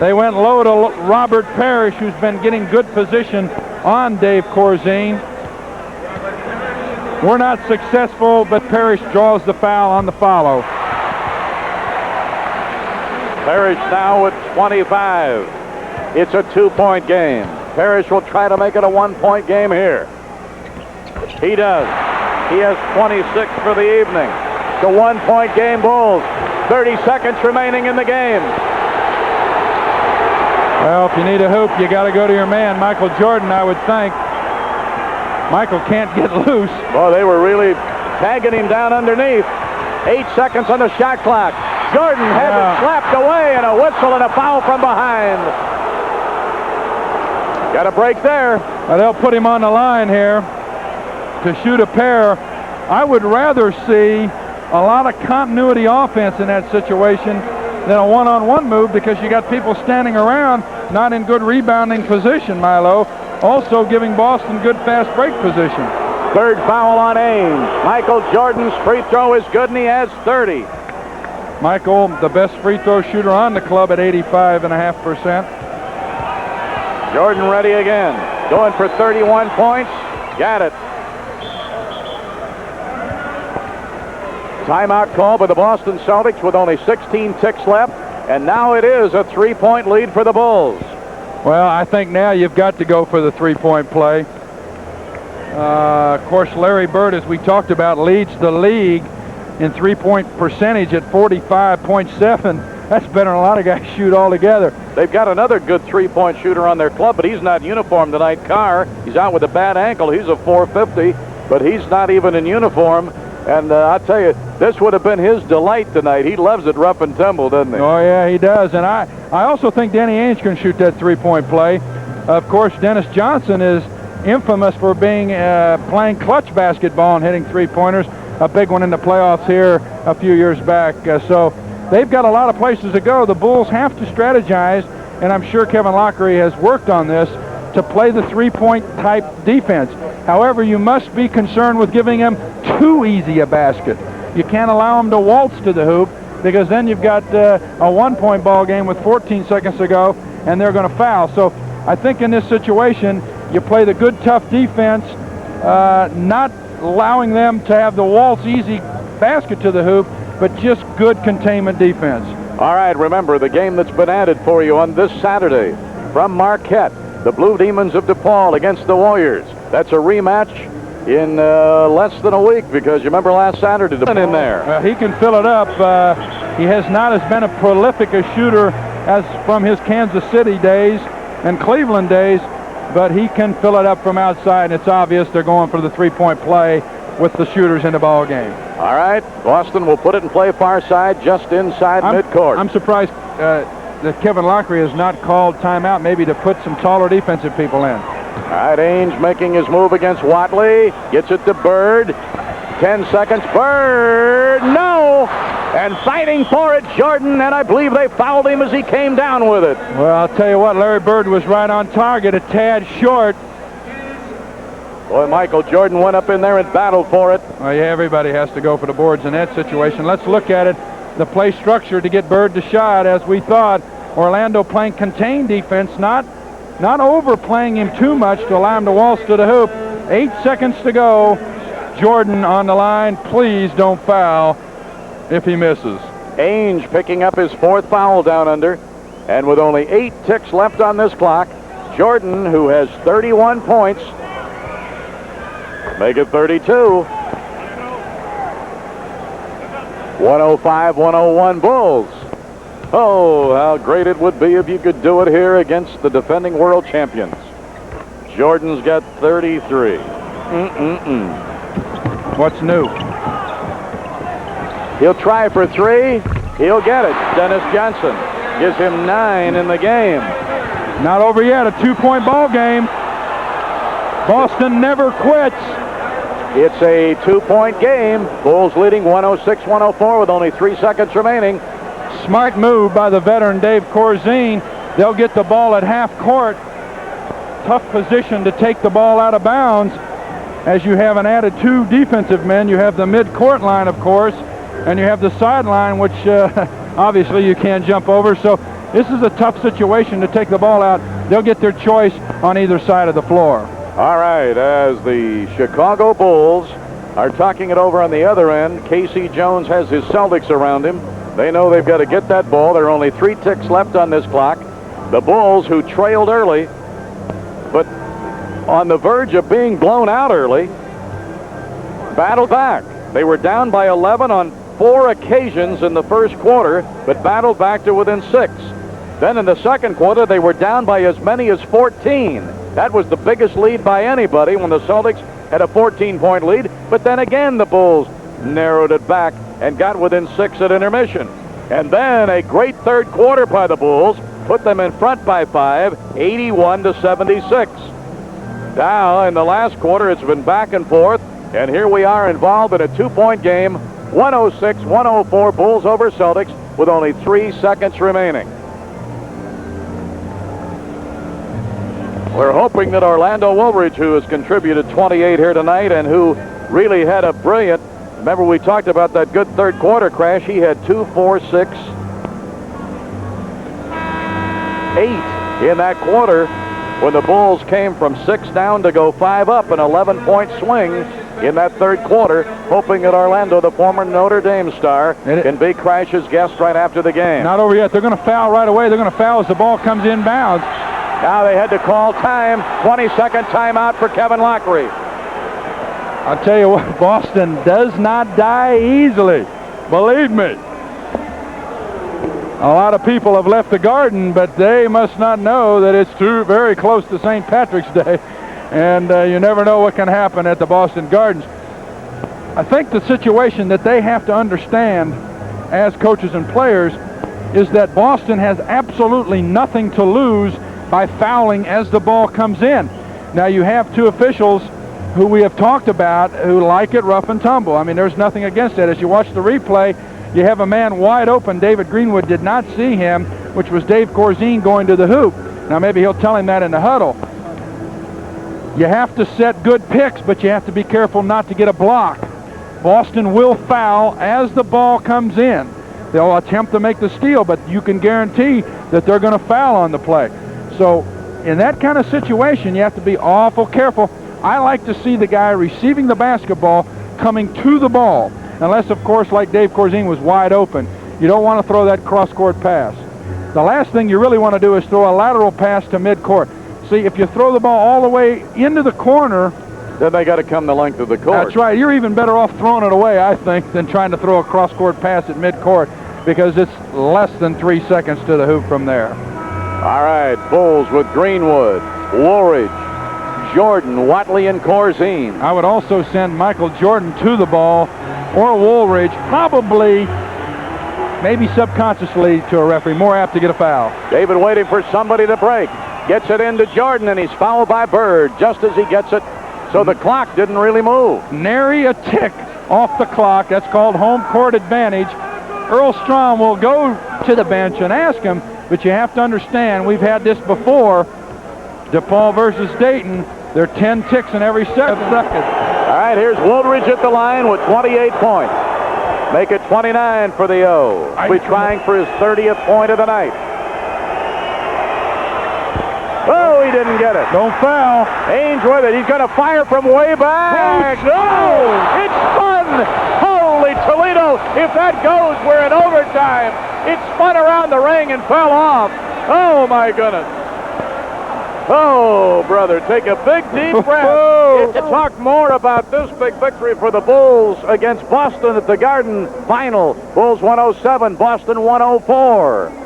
They went low to Robert Parrish, who's been getting good position on Dave Corzine. We're not successful, but Parrish draws the foul on the follow.
Parrish now with 25. It's a 2-point game. Parrish will try to make it a 1-point game here. He does. He has 26 for the evening. It's a 1-point game, Bulls. 30 seconds remaining in the game.
Well, if you need a hoop, you got to go to your man, Michael Jordan, I would think. Michael can't get loose.
Well, they were really tagging him down underneath. 8 seconds on the shot clock. Jordan had it slapped away, and a whistle and a foul from behind. Got a break there.
Well, they'll put him on the line here to shoot a pair. I would rather see a lot of continuity offense in that situation than a one-on-one move because you got people standing around not in good rebounding position, Milo. Also giving Boston good fast break position.
Third foul on Ainge. Michael Jordan's free throw is good, and he has 30.
Michael, the best free throw shooter on the club at 85.5%.
Jordan ready again. Going for 31 points. Got it. Timeout call by the Boston Celtics with only 16 ticks left. And now it is a 3-point lead for the Bulls.
Well, I think now you've got to go for the three-point play. Of course, Larry Bird, as we talked about, leads the league in three-point percentage at 45.7. That's better than a lot of guys shoot altogether.
They've got another good three-point shooter on their club, but he's not in uniform tonight. Carr, he's out with a bad ankle. He's a .450, but he's not even in uniform. And I'll tell you, this would have been his delight tonight. He loves it rough and tumble, doesn't he?
Oh, yeah, he does. And I also think Danny Ainge can shoot that three-point play. Of course, Dennis Johnson is infamous for being playing clutch basketball and hitting three-pointers. A big one in the playoffs here a few years back. So they've got a lot of places to go. The Bulls have to strategize, and I'm sure Kevin Lockery has worked on this, to play the three-point type defense. However, you must be concerned with giving them too easy a basket. You can't allow them to waltz to the hoop, because then you've got a one-point ball game with 14 seconds to go, and they're going to foul. So I think in this situation, you play the good, tough defense, not allowing them to have the waltz easy basket to the hoop, but just good containment defense.
All right, remember the game that's been added for you on this Saturday from Marquette, the Blue Demons of DePaul against the Warriors. That's a rematch in less than a week, because you remember last Saturday, DePaul in there.
He can fill it up. He has not as been a prolific a shooter as from his Kansas City days and Cleveland days, but he can fill it up from outside, and it's obvious they're going for the three-point play with the shooters in the ball game.
All right, Boston will put it in play far side, just inside midcourt.
I'm surprised that Kevin Lockery has not called timeout, maybe to put some taller defensive people in.
All right, Ainge making his move against Watley. Gets it to Bird. 10 seconds. Bird, no! And fighting for it, Jordan, and I believe they fouled him as he came down with it.
Well, I'll tell you what, Larry Bird was right on target, a tad short.
Boy, Michael Jordan went up in there and battled for it.
Well, yeah, everybody has to go for the boards in that situation. Let's look at it. The play structure to get Bird to shot, as we thought. Orlando playing contained defense, not overplaying him too much to allow him to waltz to the hoop. 8 seconds to go. Jordan on the line. Please don't foul if he misses.
Ainge picking up his 4th foul down under. And with only 8 ticks left on this clock, Jordan, who has 31 points, make it 32. 105-101 Bulls. Oh, how great it would be if you could do it here against the defending world champions. Jordan's got 33.
What's new?
He'll try for 3. He'll get it. Dennis Johnson gives him 9 in the game.
Not over yet. A 2-point ball game. Boston never quits.
It's a 2-point game. Bulls leading 106-104 with only 3 seconds remaining.
Smart move by the veteran Dave Corzine. They'll get the ball at half court. Tough position to take the ball out of bounds, as you have an added 2 defensive men. You have the mid-court line, of course, and you have the sideline, which obviously you can't jump over. So this is a tough situation to take the ball out. They'll get their choice on either side of the floor.
All right, as the Chicago Bulls are talking it over on the other end, Casey Jones has his Celtics around him. They know they've got to get that ball. There are only 3 ticks left on this clock. The Bulls, who trailed early, but on the verge of being blown out early, battled back. They were down by 11 on 4 occasions in the first quarter, but battled back to within 6. Then in the second quarter, they were down by as many as 14. That was the biggest lead by anybody when the Celtics had a 14-point lead. But then again, the Bulls narrowed it back and got within 6 at intermission. And then a great third quarter by the Bulls put them in front by 5, 81-76. Now, in the last quarter, it's been back and forth, and here we are involved in a 2-point game, 106-104, Bulls over Celtics, with only 3 seconds remaining. We're hoping that Orlando Woolridge, who has contributed 28 here tonight and who really had a brilliant, remember we talked about that good third quarter crash, he had 2, 4, 6, 8 in that quarter when the Bulls came from 6 down to go 5 up, an 11-point swing in that third quarter, hoping that Orlando, the former Notre Dame star, can be Crash's guest right after the game.
Not over yet. They're going to foul right away. They're going to foul as the ball comes inbounds.
Now they had to call time. 20-second timeout for Kevin Lockery.
I'll tell you what, Boston does not die easily. Believe me. A lot of people have left the Garden, but they must not know that it's very close to St. Patrick's Day, and you never know what can happen at the Boston Gardens. I think the situation that they have to understand as coaches and players is that Boston has absolutely nothing to lose by fouling as the ball comes in. Now you have two officials who we have talked about who like it rough and tumble. I mean, there's nothing against that. As you watch the replay, you have a man wide open. David Greenwood did not see him, which was Dave Corzine going to the hoop. Now maybe he'll tell him that in the huddle. You have to set good picks, but you have to be careful not to get a block. Boston will foul as the ball comes in. They'll attempt to make the steal, but you can guarantee that they're going to foul on the play. So in that kind of situation, you have to be awful careful. I like to see the guy receiving the basketball coming to the ball, unless, of course, like Dave Corzine was wide open. You don't want to throw that cross-court pass. The last thing you really want to do is throw a lateral pass to midcourt. See, if you throw the ball all the way into the corner,
then they got to come the length of the court.
That's right. You're even better off throwing it away, I think, than trying to throw a cross-court pass at midcourt, because it's less than 3 seconds to the hoop from there.
All right, Bulls with Greenwood, Woolridge, Jordan, Watley, and Corzine.
I would also send Michael Jordan to the ball, or Woolridge, probably, maybe subconsciously, to a referee. More apt to get a foul.
David waiting for somebody to break. Gets it into Jordan, and he's fouled by Bird just as he gets it. So the clock didn't really move.
Nary a tick off the clock. That's called home court advantage. Earl Strom will go to the bench and ask him, but you have to understand, we've had this before. DePaul versus Dayton. They're 10 ticks in every second.
All right, here's Woolridge at the line with 28 points. Make it 29 for the O. He'll be trying for his 30th point of the night. Oh, he didn't get it.
Don't foul.
Ainge with it. He's going to fire from way back. Oh, it's spun. Holy Toledo. If that goes, we're in overtime. It spun around the ring and fell off. Oh, my goodness. Oh, brother, take a big, deep breath. To talk more about this big victory for the Bulls against Boston at the Garden final. Bulls 107, Boston 104.